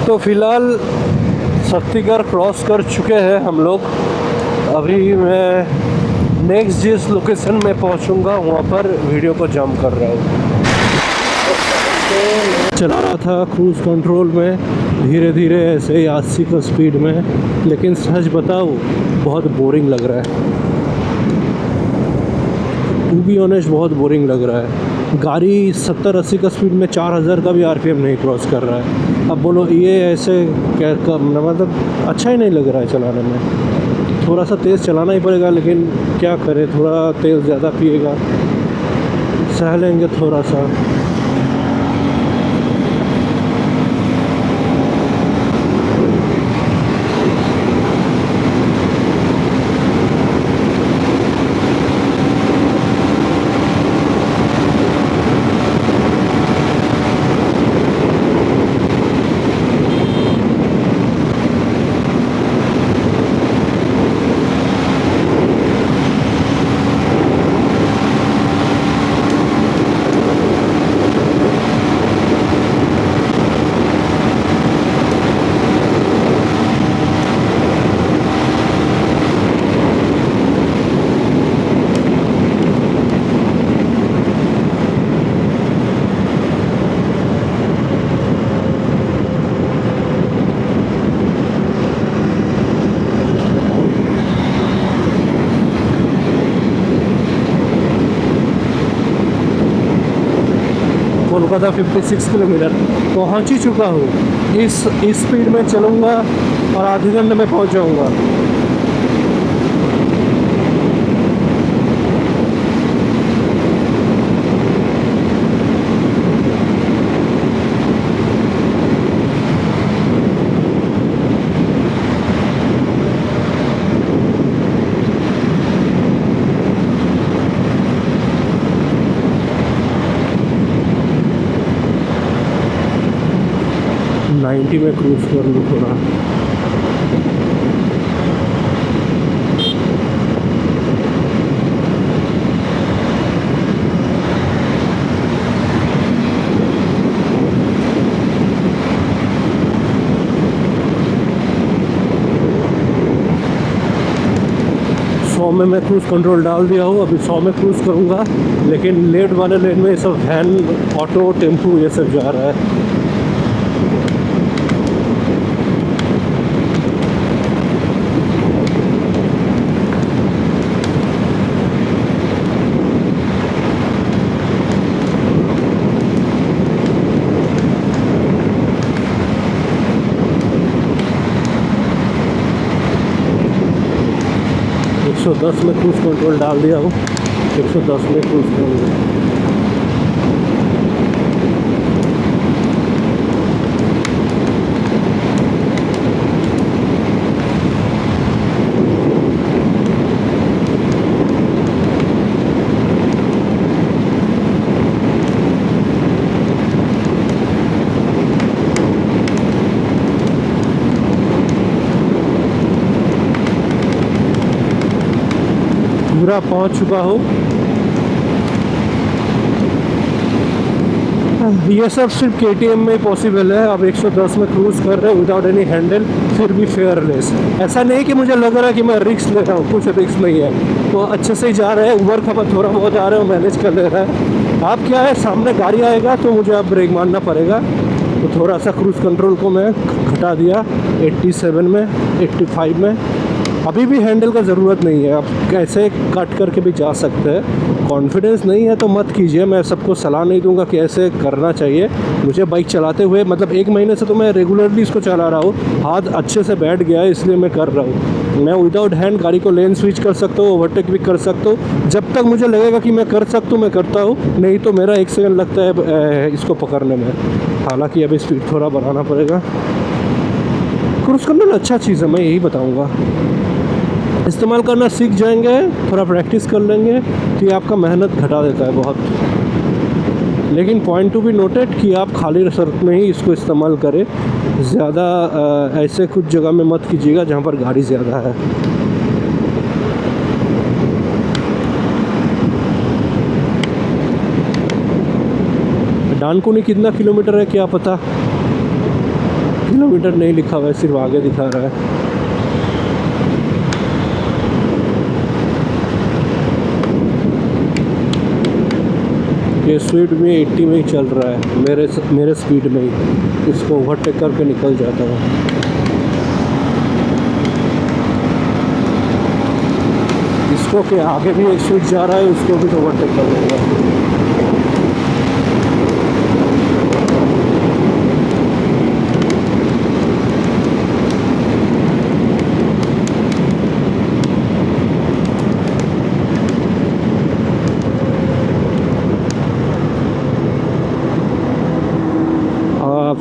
Speaker 1: तो फ़िलहाल शक्तिगढ़ क्रॉस कर चुके हैं हम लोग। अभी मैं नेक्स्ट जिस लोकेशन में पहुंचूंगा वहां पर वीडियो को जंप कर रहा हूँ। चला रहा था क्रूज़ कंट्रोल में धीरे धीरे ऐसे ही 80 का स्पीड में, लेकिन सच बताऊँ बहुत बोरिंग लग रहा है। टू बी ऑनेस्ट बहुत बोरिंग लग रहा है। गाड़ी 70-80 का स्पीड में 4000 का भी आरपीएम नहीं क्रॉस कर रहा है। अब बोलो ये ऐसे क्या मतलब अच्छा ही नहीं लग रहा है चलाने में। थोड़ा सा तेज़ चलाना ही पड़ेगा, लेकिन क्या करें, थोड़ा तेल ज़्यादा पिएगा, सह लेंगे थोड़ा सा। कोलकाता 56 किलोमीटर पहुँच ही चुका हूँ। इस स्पीड में चलूँगा और आधे घंटे में पहुँच जाऊँगा। नाइन्टी में क्रूज़ कर लूँ थोड़ा। में मैं क्रूज़ कंट्रोल डाल दिया हूँ। अभी 100 में क्रूज़ करूँगा, लेकिन लेट वाले लेन में ये सब वैन, ऑटो, टेम्पू ये सब जा रहा है। 110 में क्रूज़ कंट्रोल डाल दिया हूँ। 110 में क्रूज़ करूँगा। पूरा पहुंच चुका हूँ। ये सब सिर्फ KTM में पॉसिबल है। अब 110 में क्रूज़ कर रहे हैं विदाउट एनी हैंडल, फिर भी फेयरलेस। ऐसा नहीं कि मुझे लग रहा है कि मैं रिस्क ले रहा हूँ, कुछ रिस्क नहीं है। तो अच्छे से ही जा रहे हैं, ऊबर खबर थोड़ा बहुत आ रहे हो, मैनेज कर ले रहा है। आप क्या है, सामने गाड़ी आएगा तो मुझे अब ब्रेक मारना पड़ेगा। तो थोड़ा सा क्रूज़ कंट्रोल को मैं घटा दिया 87 में, 85 में। अभी भी हैंडल का ज़रूरत नहीं है, आप कैसे कट करके भी जा सकते हैं। कॉन्फिडेंस नहीं है तो मत कीजिए, मैं सबको सलाह नहीं दूंगा कि ऐसे करना चाहिए। मुझे बाइक चलाते हुए मतलब 1 महीने से तो मैं रेगुलरली इसको चला रहा हूँ, हाथ अच्छे से बैठ गया है इसलिए मैं कर रहा हूँ। मैं विदाउट हैंड गाड़ी को लेन स्विच कर सकता हूँ, ओवरटेक भी कर सकता हूँ। जब तक मुझे लगेगा कि मैं कर सकता हूँ मैं करता हूँ, नहीं तो मेरा 1 सेकंड लगता है इसको पकड़ने में। हालांकि अभी स्पीड थोड़ा बढ़ाना पड़ेगा। क्रूज़ कंट्रोल अच्छा चीज़ है, मैं यही बताऊँगा। इस्तेमाल करना सीख जाएंगे, थोड़ा प्रैक्टिस कर लेंगे तो ये आपका मेहनत घटा देता है बहुत। लेकिन पॉइंट टू बी नोटेड कि आप खाली सड़क में ही इसको इस्तेमाल करें, ज़्यादा ऐसे कुछ जगह में मत कीजिएगा जहाँ पर गाड़ी ज़्यादा है। डानकुनी कितना किलोमीटर है क्या पता, किलोमीटर नहीं लिखा हुआ है, सिर्फ आगे दिखा रहा है। ये स्पीड में 80 में ही चल रहा है, मेरे स्पीड में ही इसको ओवरटेक करके निकल जाता हूँ। इसको के आगे भी एक स्विच जा रहा है, उसको भी तो ओवरटेक कर देगा।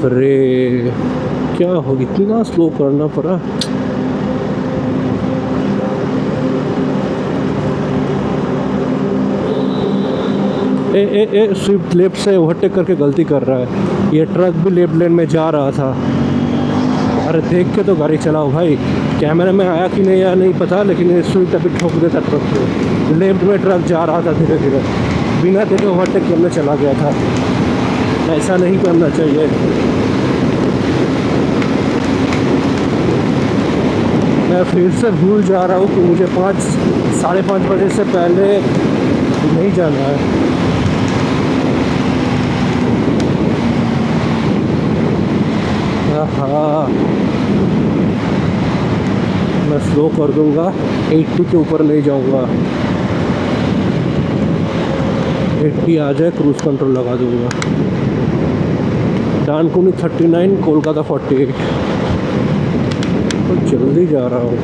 Speaker 1: अरे क्या हो, इतना स्लो करना पड़ा। ए स्विफ्ट लेफ्ट से ओवरटेक करके गलती कर रहा है। ये ट्रक भी लेफ्ट लेन में जा रहा था। अरे देख के तो गाड़ी चलाओ भाई, कैमरे में आया कि नहीं आया नहीं पता, लेकिन ये स्विफ्ट अभी ठोक देता ट्रक को। लेफ्ट में ट्रक जा रहा था धीरे धीरे, बिना देखे ओवरटेक करने चला गया था। ऐसा नहीं करना चाहिए। मैं फिर से भूल जा रहा हूँ कि मुझे 5-5:30 बजे से पहले नहीं जाना है। हाँ, मैं स्लो कर दूंगा, 80 के ऊपर नहीं जाऊंगा। 80 आ जाए क्रूज़ कंट्रोल लगा दूंगा। डानकुनी 39, कोलकाता 48। तो जल्दी जा रहा हूँ।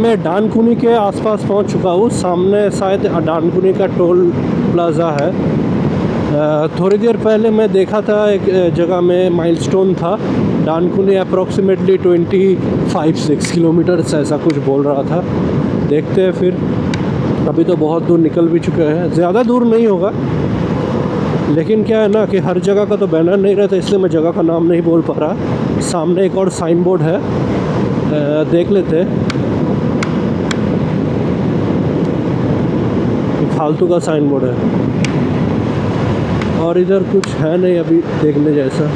Speaker 1: मैं डानकुनी के आसपास पहुंच चुका हूँ। सामने शायद डानकुनी का टोल प्लाज़ा है। थोड़ी देर पहले मैं देखा था एक जगह में माइलस्टोन था, डानकुनी अप्रॉक्सीमेटली 25-6 किलोमीटर ऐसा कुछ बोल रहा था। देखते हैं फिर, अभी तो बहुत दूर निकल भी चुके हैं, ज़्यादा दूर नहीं होगा। लेकिन क्या है ना कि हर जगह का तो बैनर नहीं रहता, इसलिए मैं जगह का नाम नहीं बोल पा रहा। सामने एक और साइन बोर्ड है, देख लेते हैं। फालतू का साइन बोर्ड है, और इधर कुछ है नहीं अभी देखने जैसा।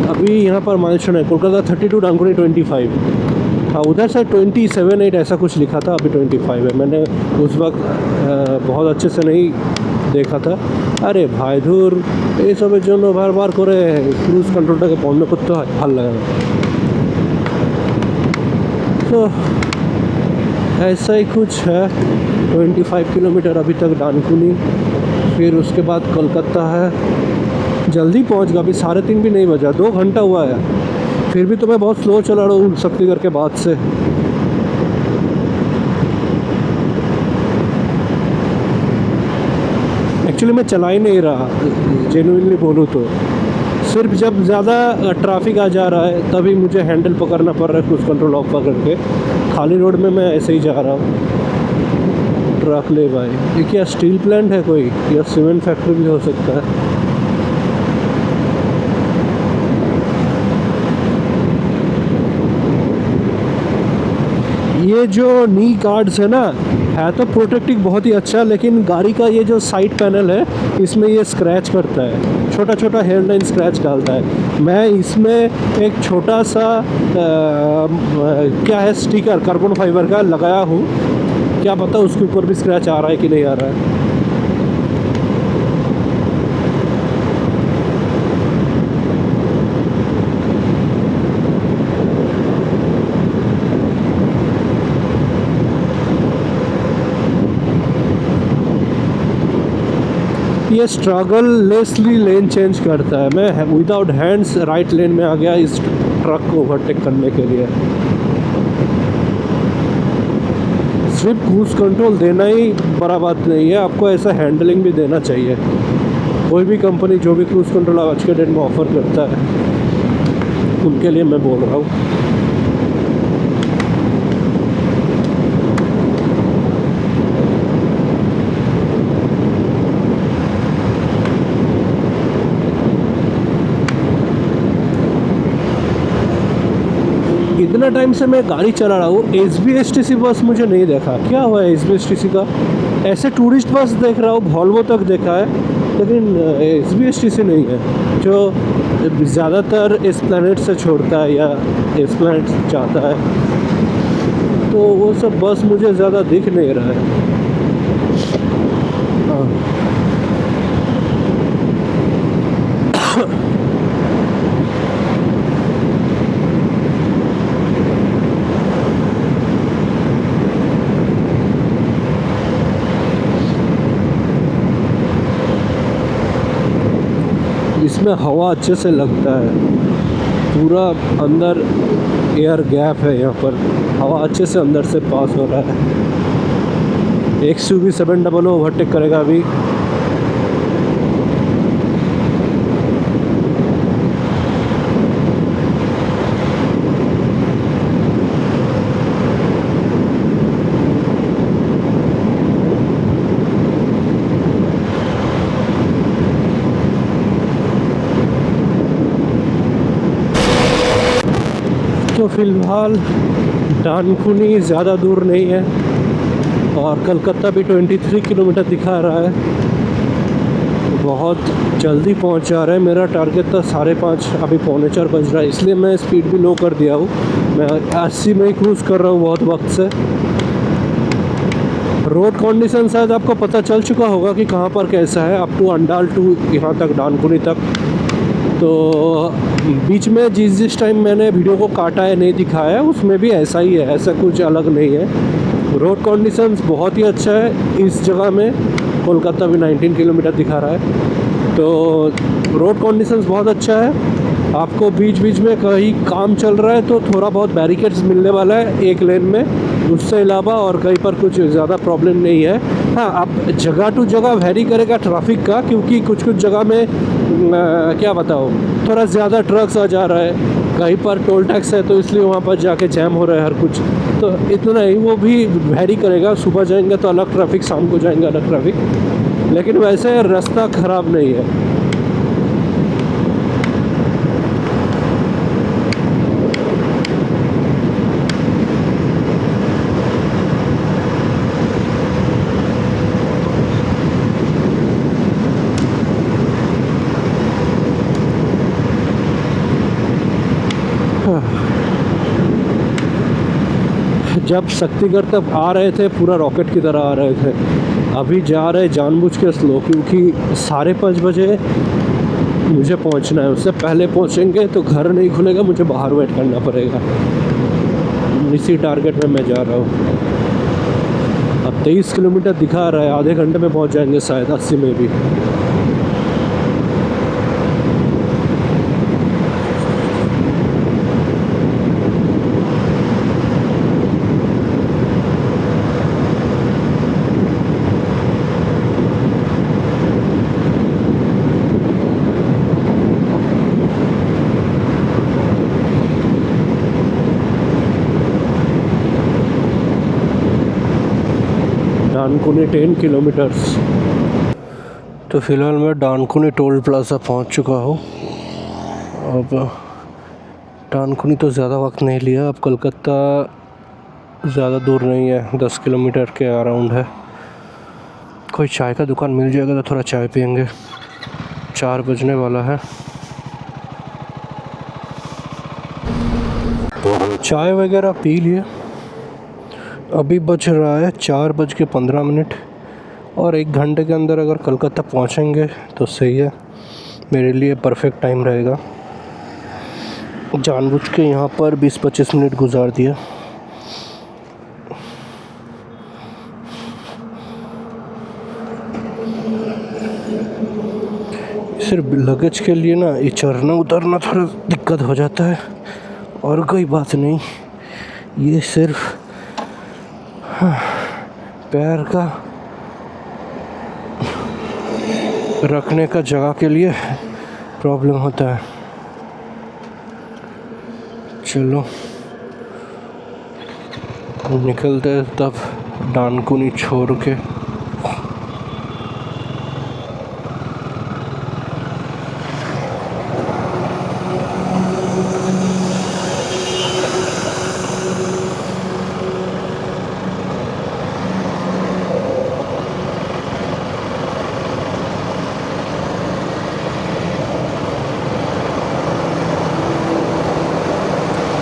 Speaker 1: अभी यहाँ पर माइलस्टोन है कोलकाता 32, डानकुनी 25। हाँ, उधर से 27-8 ऐसा कुछ लिखा था, अभी 25 है। मैंने उस वक्त बहुत अच्छे से नहीं देखा था। अरे भाई धूर ये सब जो बार बार करे क्रूज कंट्रोलটাকে বন্ধ করতে হয়, ভালো লাগে না। तो ऐसा ही कुछ है। 25 किलोमीटर अभी तक डानकुनी, फिर उसके बाद कोलकाता है। जल्दी पहुंच गया, अभी 3:30 भी नहीं बजा, 2 घंटा हुआ है। फिर भी तो मैं बहुत स्लो चला रहा हूँ शक्तिगढ़ के बाद से। एक्चुअली मैं चला ही नहीं रहा, जेन्युइनली बोलूँ तो। सिर्फ जब ज़्यादा ट्रैफिक आ जा रहा है तभी मुझे हैंडल पकड़ना पड़ रहा है, क्रूज कंट्रोल ऑफ पकड़ के। खाली रोड में मैं ऐसे ही जा रहा हूँ। ट्रक ले भाई, ये क्या स्टील प्लांट है कोई, या सीमेंट फैक्ट्री भी हो सकता है। ये जो नी गार्ड्स है ना, है तो प्रोटेक्टिव बहुत ही अच्छा, लेकिन गाड़ी का ये जो साइड पैनल है इसमें ये स्क्रैच करता है, छोटा छोटा हेयरलाइन स्क्रैच डालता है। मैं इसमें एक छोटा सा क्या है स्टिकर कार्बन फाइबर का लगाया हूँ, क्या पता उसके ऊपर भी स्क्रैच आ रहा है कि नहीं आ रहा है। ये स्ट्रगल लेसली लेन चेंज करता है। मैं विदाउट हैंड्स राइट लेन में आ गया इस ट्रक को ओवरटेक करने के लिए। सिर्फ क्रूज कंट्रोल देना ही बड़ा बात नहीं है, आपको ऐसा हैंडलिंग भी देना चाहिए। कोई भी कंपनी जो भी क्रूज कंट्रोल आज के डेट में ऑफ़र करता है उनके लिए मैं बोल रहा हूँ। इतना टाइम से मैं गाड़ी चला रहा हूँ, SBSTC बस मुझे नहीं देखा। क्या हुआ है SBSTC का? ऐसे टूरिस्ट बस देख रहा हूँ, वॉल्वो तक देखा है, लेकिन SBSTC नहीं है, जो ज़्यादातर एस्प्लैनेड से छोड़ता है या एस्प्लैनेड जाता है। तो वो सब बस मुझे ज़्यादा दिख नहीं रहा है। इसमें हवा अच्छे से लगता है, पूरा अंदर एयर गैप है, यहाँ पर हवा अच्छे से अंदर से पास हो रहा है। XUV 700 ओवरटेक करेगा अभी। तो फ़िलहाल डानकुनी ज़्यादा दूर नहीं है, और कलकत्ता भी 23 किलोमीटर दिखा रहा है। बहुत जल्दी पहुंच जा रहा है। मेरा टारगेट था 5:30, अभी 3:45 बज रहा है, इसलिए मैं स्पीड भी लो कर दिया हूँ। मैं 80 में ही क्रूज़ कर रहा हूँ बहुत वक्त से। रोड कंडीशन शायद आपको पता चल चुका होगा कि कहाँ पर कैसा है, अप टू अंडाल टू यहाँ तक डानकुनी तक। तो बीच में जिस टाइम मैंने वीडियो को काटा है नहीं दिखाया, उसमें भी ऐसा ही है, ऐसा कुछ अलग नहीं है। रोड कंडीशंस बहुत ही अच्छा है इस जगह में। कोलकाता भी 19 किलोमीटर दिखा रहा है, तो रोड कंडीशंस बहुत अच्छा है। आपको बीच बीच में कहीं काम चल रहा है तो थोड़ा बहुत बैरिकेड्स मिलने वाला है एक लेन में, उससे अलावा और कहीं पर कुछ ज़्यादा प्रॉब्लम नहीं है। हाँ, अब जगह टू जगह वैरी करेगा ट्रैफिक का, क्योंकि कुछ कुछ जगह में क्या बताओ, थोड़ा ज़्यादा ट्रक्स आ जा रहा है, कहीं पर टोल टैक्स है तो इसलिए वहाँ पर जाके जैम हो रहा है हर कुछ। तो इतना ही वो भी वैरी करेगा, सुबह जाएंगे तो अलग ट्रैफिक, शाम को जाएंगे अलग ट्रैफिक, लेकिन वैसे रास्ता ख़राब नहीं है। जब शक्तिगढ़ तक आ रहे थे पूरा रॉकेट की तरह आ रहे थे, अभी जा रहे जानबूझ के स्लो, क्योंकि 5:30 बजे मुझे पहुंचना है, उससे पहले पहुंचेंगे तो घर नहीं खुलेगा, मुझे बाहर वेट करना पड़ेगा। इसी टारगेट में मैं जा रहा हूँ। अब 23 किलोमीटर दिखा रहा है, आधे घंटे में पहुंच जाएंगे शायद, 80 में भी। डानकुनी 10 किलोमीटर्स। तो फ़िलहाल मैं डानकुनी टोल प्लाज़ा पहुंच चुका हूँ। अब डानकुनी तो ज़्यादा वक्त नहीं लिया, अब कलकत्ता ज़्यादा दूर नहीं है, 10 किलोमीटर के अराउंड है। कोई चाय का दुकान मिल जाएगा तो थोड़ा चाय पियेंगे, 4 बजने वाला है। चाय वगैरह पी लिए, अभी बज रहा है 4:15, और 1 घंटे के अंदर अगर कलकत्ता पहुंचेंगे तो सही है, मेरे लिए परफेक्ट टाइम रहेगा। जानबूझ के यहाँ पर 20-25 मिनट गुजार दिया। सिर्फ लगेज के लिए ना ये चढ़ना उतरना थोड़ा दिक्कत हो जाता है, और कोई बात नहीं, ये सिर्फ पैर का रखने का जगह के लिए प्रॉब्लम होता है। चलो निकलते हैं तब डानकुनी छोड़ के।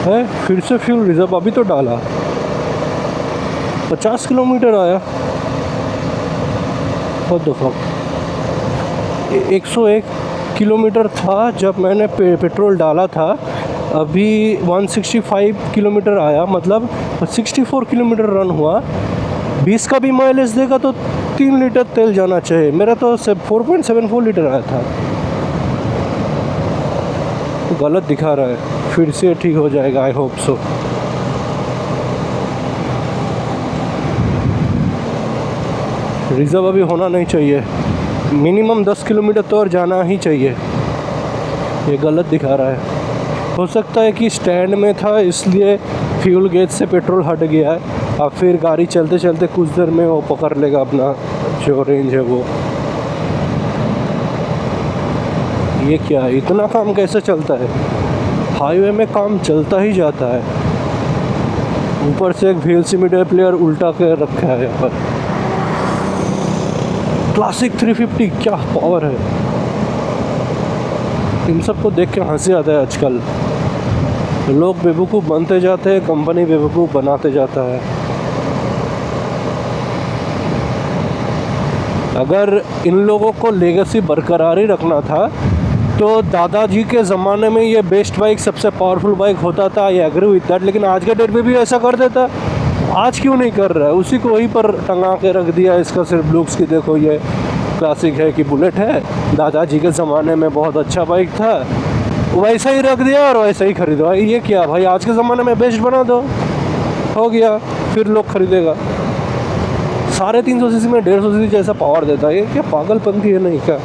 Speaker 1: है फिर से फ्यूल रिजर्व अभी तो डाला, 50 किलोमीटर आया। बहुत दफ़ा 101 किलोमीटर था जब मैंने पेट्रोल डाला था, अभी 165 किलोमीटर आया, मतलब 64 किलोमीटर रन हुआ। 20 का भी माइलेज देगा तो 3 लीटर तेल जाना चाहिए, मेरा तो 4.74 लीटर आया था। तो गलत दिखा रहा है, फिर से ठीक हो जाएगा, आई होप सो। रिज़र्व अभी होना नहीं चाहिए, मिनिमम 10 किलोमीटर तो और जाना ही चाहिए, ये गलत दिखा रहा है। हो सकता है कि स्टैंड में था इसलिए फ्यूल गेज से पेट्रोल हट गया है, अब फिर गाड़ी चलते चलते कुछ देर में वो पकड़ लेगा अपना जो रेंज है वो। ये क्या है, इतना काम कैसे चलता है? हाईवे में काम चलता ही जाता है, ऊपर से एक VLC मीडिया प्लेयर उल्टा के रखा है यहाँ पर। क्लासिक 350 क्या पावर है, इन सब को देख के हंसी आता है। आजकल लोग बेवकूफ़ बनते जाते हैं, कंपनी बेवकूफ़ बनाते जाता है। अगर इन लोगों को लेगेसी बरकरार ही रखना था तो दादाजी के ज़माने में ये बेस्ट बाइक सबसे पावरफुल बाइक होता था, आई एग्री विद दैट, लेकिन आज के डेट में भी ऐसा कर देता। आज क्यों नहीं कर रहा है? उसी को वहीं पर टंगा के रख दिया, इसका सिर्फ लुक्स की देखो, ये क्लासिक है कि बुलेट है, दादाजी के ज़माने में बहुत अच्छा बाइक था, वैसा ही रख दिया और वैसा ही खरीदो। ये क्या भाई, आज के ज़माने में बेस्ट बना दो, हो गया, फिर लोग खरीदेगा। 350 सीसी में 150 सीसी जैसा पावर देता है। ये क्या पागलपंथी है नहीं क्या?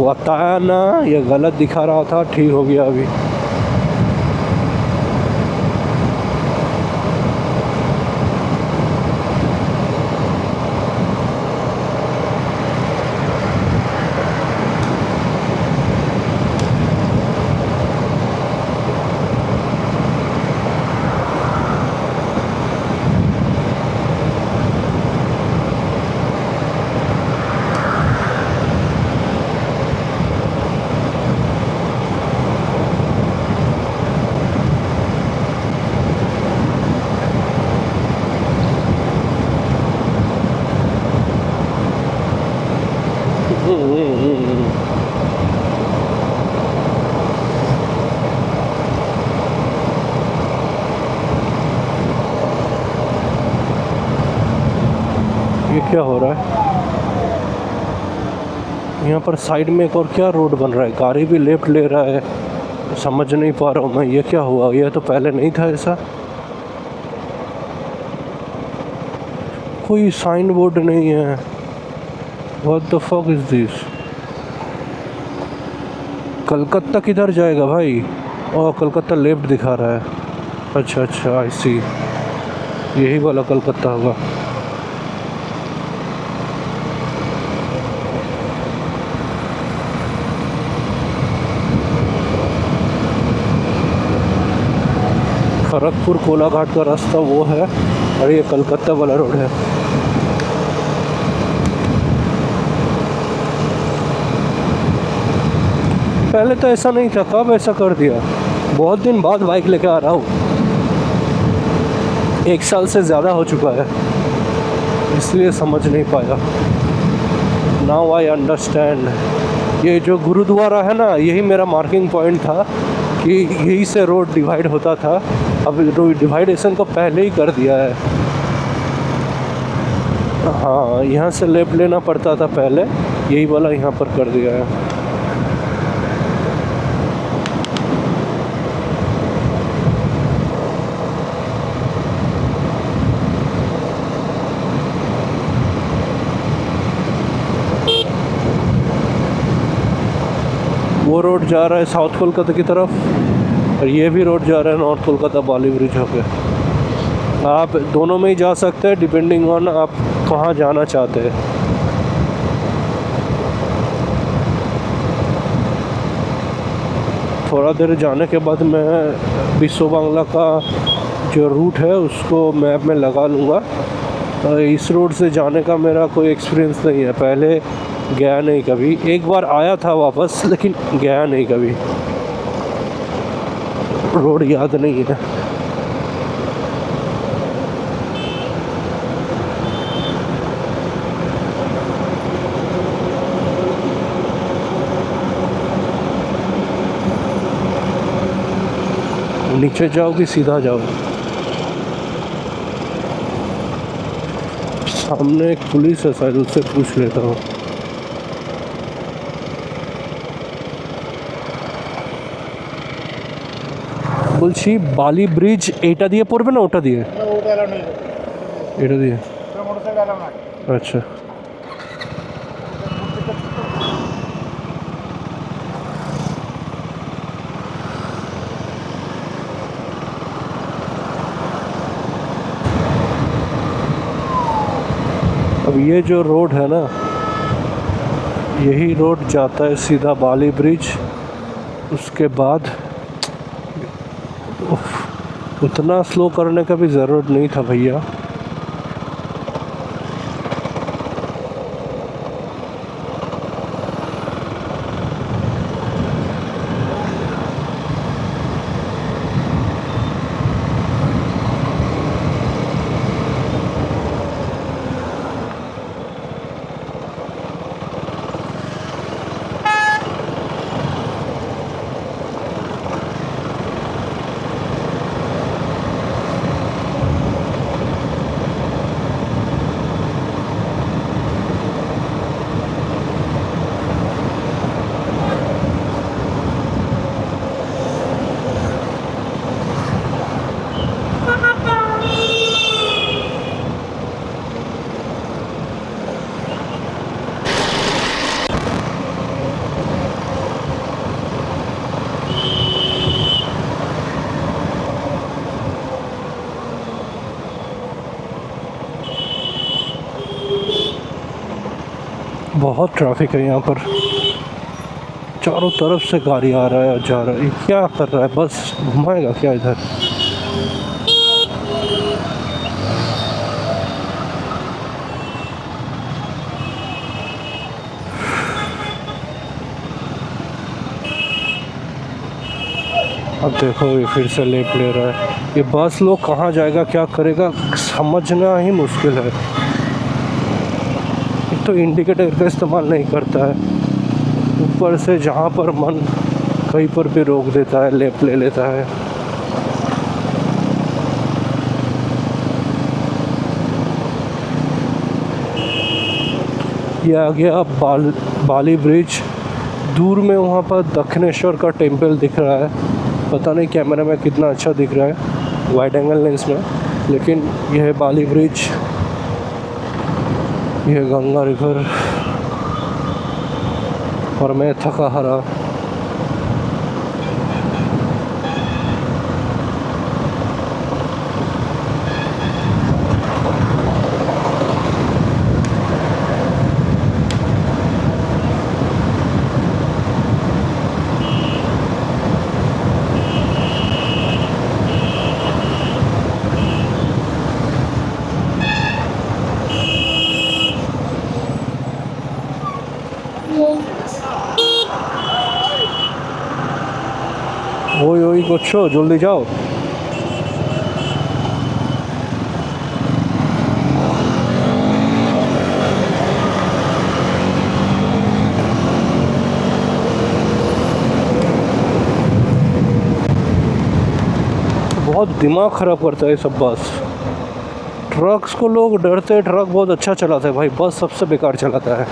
Speaker 1: बताया ना, ये गलत दिखा रहा था, ठीक हो गया अभी। ये क्या हो रहा है यहाँ पर? साइड में एक और क्या रोड बन रहा है? गाड़ी भी लेफ्ट ले रहा है, समझ नहीं पा रहा हूँ मैं। ये क्या हुआ? ये तो पहले नहीं था ऐसा। कोई साइन बोर्ड नहीं है। What the fuck is this? Calcutta किधर जाएगा भाई? ओह, कलकत्ता लेफ्ट दिखा रहा है। अच्छा अच्छा, आई सी, यही वाला कलकत्ता होगा। खड़गपुर कोलाघाट का रास्ता वो है और ये कलकत्ता वाला रोड है। पहले तो ऐसा नहीं था, कब ऐसा कर दिया? बहुत दिन बाद बाइक लेके आ रहा हूँ, 1 साल से ज़्यादा हो चुका है, इसलिए समझ नहीं पाया। Now I understand. ये जो गुरुद्वारा है ना, यही मेरा मार्किंग पॉइंट था कि यही से रोड डिवाइड होता था। अब डिवाइडेशन को पहले ही कर दिया है। हाँ, यहाँ से लेफ्ट लेना पड़ता था पहले, यही वाला यहाँ पर कर दिया है। वो रोड जा रहा है साउथ कोलकाता की तरफ और ये भी रोड जा रहा है नॉर्थ कोलकाता बाली ब्रिज होके। आप दोनों में ही जा सकते हैं, डिपेंडिंग ऑन आप कहाँ जाना चाहते हैं। थोड़ा देर जाने के बाद मैं बिस्व बांग्ला का जो रूट है उसको मैप में लगा लूँगा। इस रोड से जाने का मेरा कोई एक्सपीरियंस नहीं है, पहले गया नहीं कभी। एक बार आया था वापस, लेकिन गया नहीं कभी, रोड याद नहीं है। नीचे जाओ कि सीधा जाओ? सामने एक पुलिस है शायद, उससे पूछ लेता हूँ। বলছি বালি ব্রিজ এইটা দিয়ে পড়বে না ওটা দিয়ে? এটা দিয়ে। अच्छा, अब ये जो रोड है ना, यही रोड जाता है सीधा बाली ब्रिज। उसके बाद उतना स्लो करने का भी ज़रूरत नहीं था भैया। बहुत ट्रैफिक है यहाँ पर, चारों तरफ से गाड़ी आ रहा है और जा रहा है। ये क्या कर रहा है, बस घुमाएगा क्या इधर? अब देखो ये फिर से लेफ्ट ले रहा है। ये बस लोग कहाँ जाएगा, क्या करेगा, समझना ही मुश्किल है। एक तो इंडिकेटर का इस्तेमाल नहीं करता है, ऊपर से जहाँ पर मन कहीं पर भी रोक देता है, लेफ्ट ले लेता है। ये आ गया बाली ब्रिज। दूर में वहाँ पर दक्षिणेश्वर का टेम्पल दिख रहा है। पता नहीं कैमरा में कितना अच्छा दिख रहा है वाइड एंगल लेंस में, लेकिन यह है बाली ब्रिज, यह गंगा रिवर और मैं थका हारा। ওই ওই করছো, জলদি যাও। बहुत दिमाग ख़राब करता है ये सब बस। ट्रक्स को लोग डरते हैं, ट्रक बहुत अच्छा चलाता है भाई, बस सबसे बेकार चलाता है।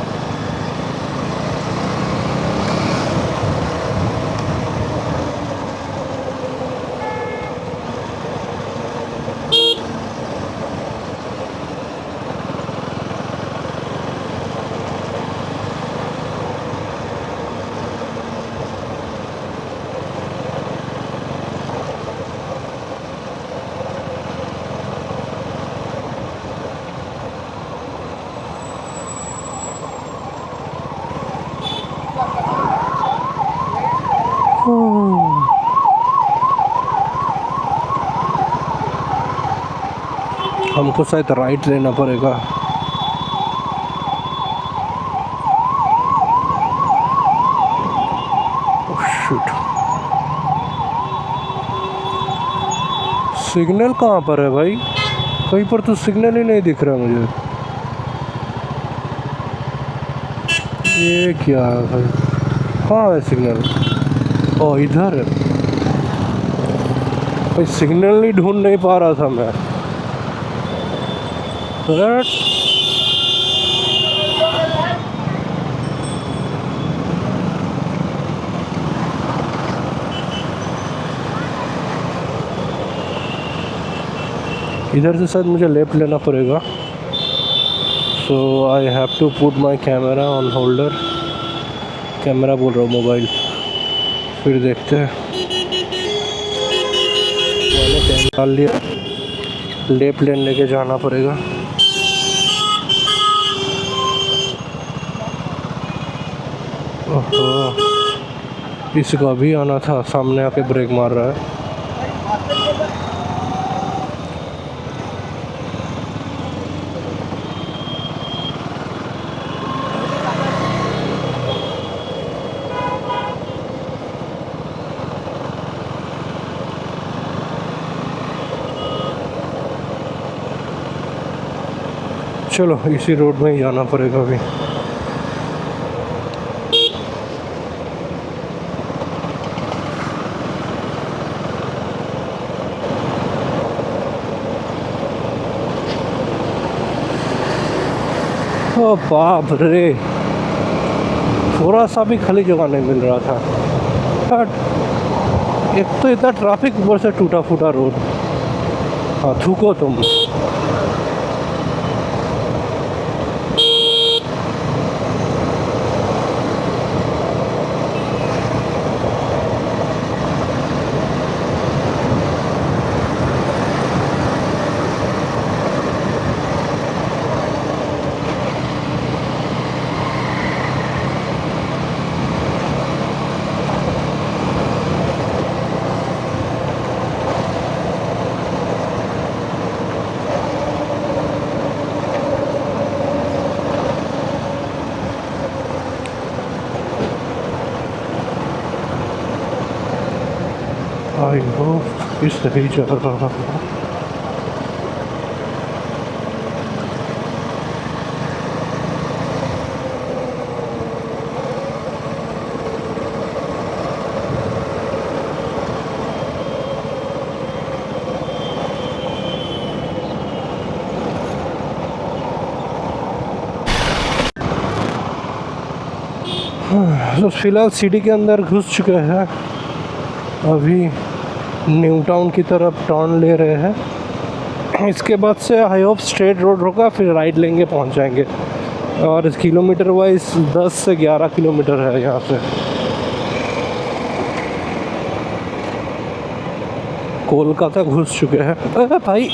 Speaker 1: हमको शायद राइट लेना पड़ेगा। शिट, सिग्नल कहाँ पर है भाई? कहीं पर तो सिग्नल ही नहीं दिख रहा मुझे। ये क्या है भाई, कहाँ है सिग्नल? ओ इधर है भाई, सिग्नल ही ढूंढ नहीं पा रहा था मैं। इधर से शायद मुझे लेफ्ट लेना पड़ेगा। So I have to put my camera on holder. Camera बोल रहा हूँ, मोबाइल। फिर देखते हैं। मैंने कैमरा डाल लिया, लेफ्ट लेन लेके जाना पड़ेगा। ओहो, इसको अभी आना था, सामने आके ब्रेक मार रहा है। चलो इसी रोड में ही जाना पड़ेगा अभी। ओ बाप रे, थोड़ा सा भी खाली जगह नहीं मिल रहा था। बट एक तो इतना ट्रैफिक, ऊपर से टूटा फूटा रोड। हाँ थूको तुम। भी सही चल रहा है। तो फिलहाल सिटी के अंदर घुस चुके हैं, अभी न्यू टाउन की तरफ टर्न ले रहे हैं। इसके बाद से आई होप स्ट्रेट रोड होगा, फिर राइट लेंगे, पहुंच जाएंगे। और किलोमीटर वाइज 10 से 11 किलोमीटर है यहाँ से। कोलकाता घुस चुके हैं। अरे भाई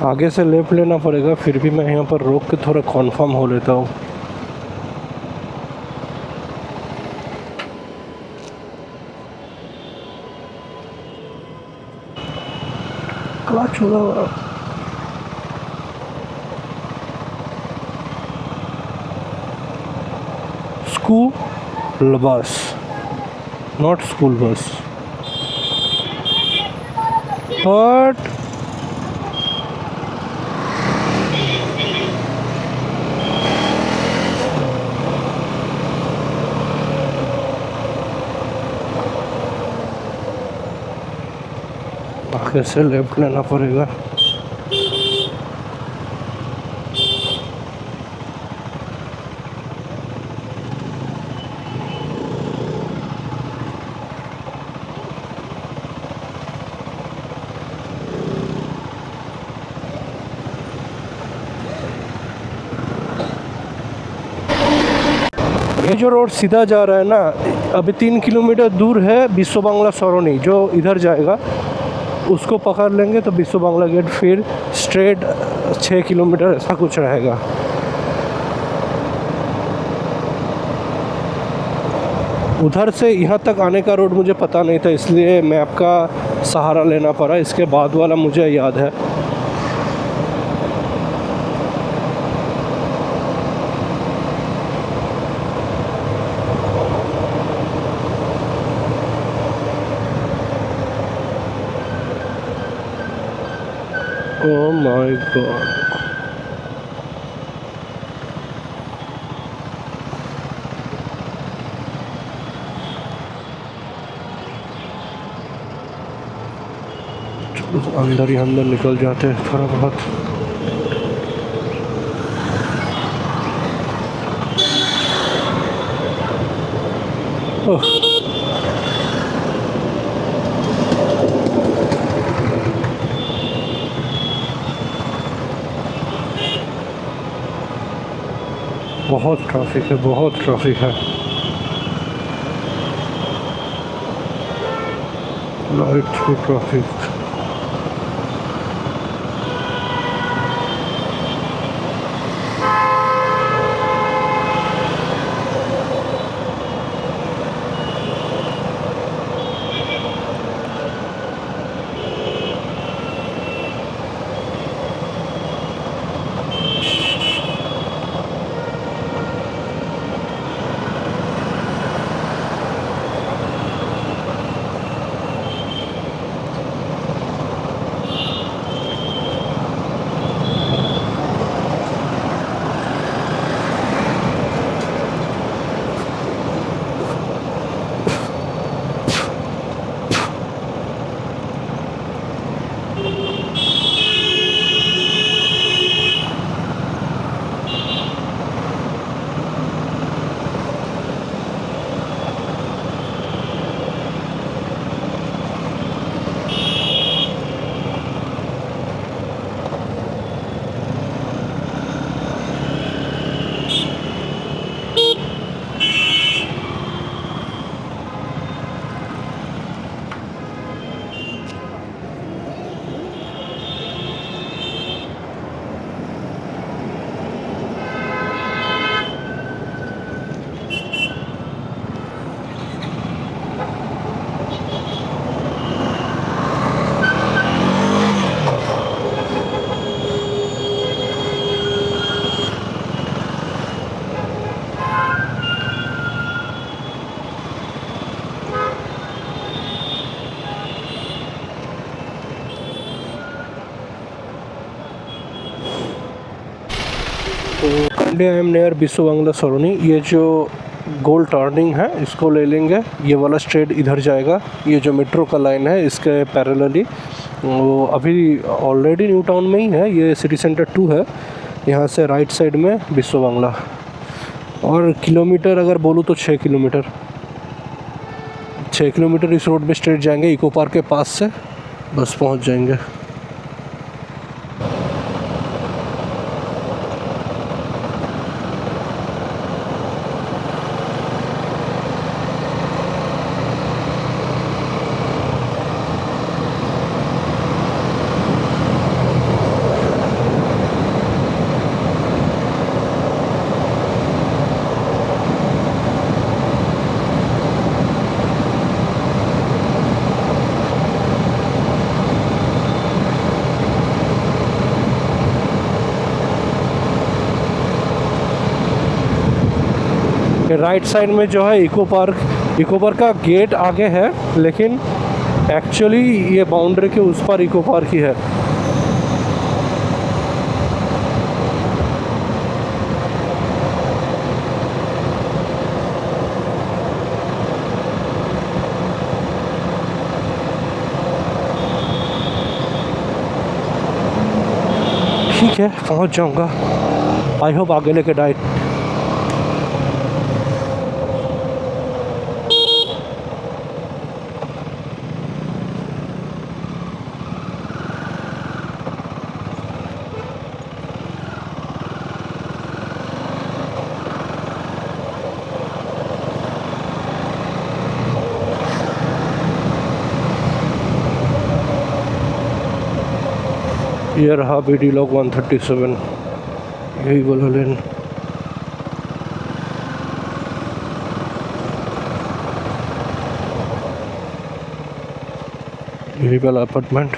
Speaker 1: आगे से लेफ्ट लेना पड़ेगा, फिर भी मैं यहाँ पर रोक के थोड़ा कन्फर्म हो लेता हूँ। क्लच होगा। School bus, not school bus, but आगे से लेफ्ट लेना पड़ेगा। ये जो रोड सीधा जा रहा है ना, अभी 3 किलोमीटर दूर है विश्व बांग्ला सरोनी, जो इधर जाएगा उसको पकड़ लेंगे तो विश्व बांग्ला गेट, फिर स्ट्रेट 6 किलोमीटर ऐसा कुछ रहेगा। उधर से यहाँ तक आने का रोड मुझे पता नहीं था, इसलिए मैप का सहारा लेना पड़ा। इसके बाद वाला मुझे याद है। Oh my God. अंदर ही अंदर निकल जाते हैं थोड़ा बहुत। बहुत ट्रैफिक है, बहुत ट्रैफिक है। Light traffic. Currently I am near Biswa Bangla Sarani. ये जो गोल टर्निंग है इसको ले लेंगे, ये वाला स्ट्रेट इधर जाएगा, ये जो मेट्रो का लाइन है इसके पैरेलली। वो अभी ऑलरेडी न्यू टाउन में ही है, ये सिटी सेंटर 2 है। यहाँ से राइट साइड में बिस्व बांग्ला, और किलोमीटर अगर बोलूँ तो 6 किलोमीटर। 6 किलोमीटर इस रोड में स्ट्रेट जाएंगे, इको पार्क के पास से बस पहुँच जाएंगे। राइट साइड में जो है इको पार्क का गेट आगे है, लेकिन एक्चुअली ये बाउंड्री के उस पार इको पार्क ही है। ठीक है, पहुंच जाऊंगा। आई होप आगे लेके डाइट। ये रहा BD लॉग 137, यही वाला लेन। यही वाला अपार्टमेंट।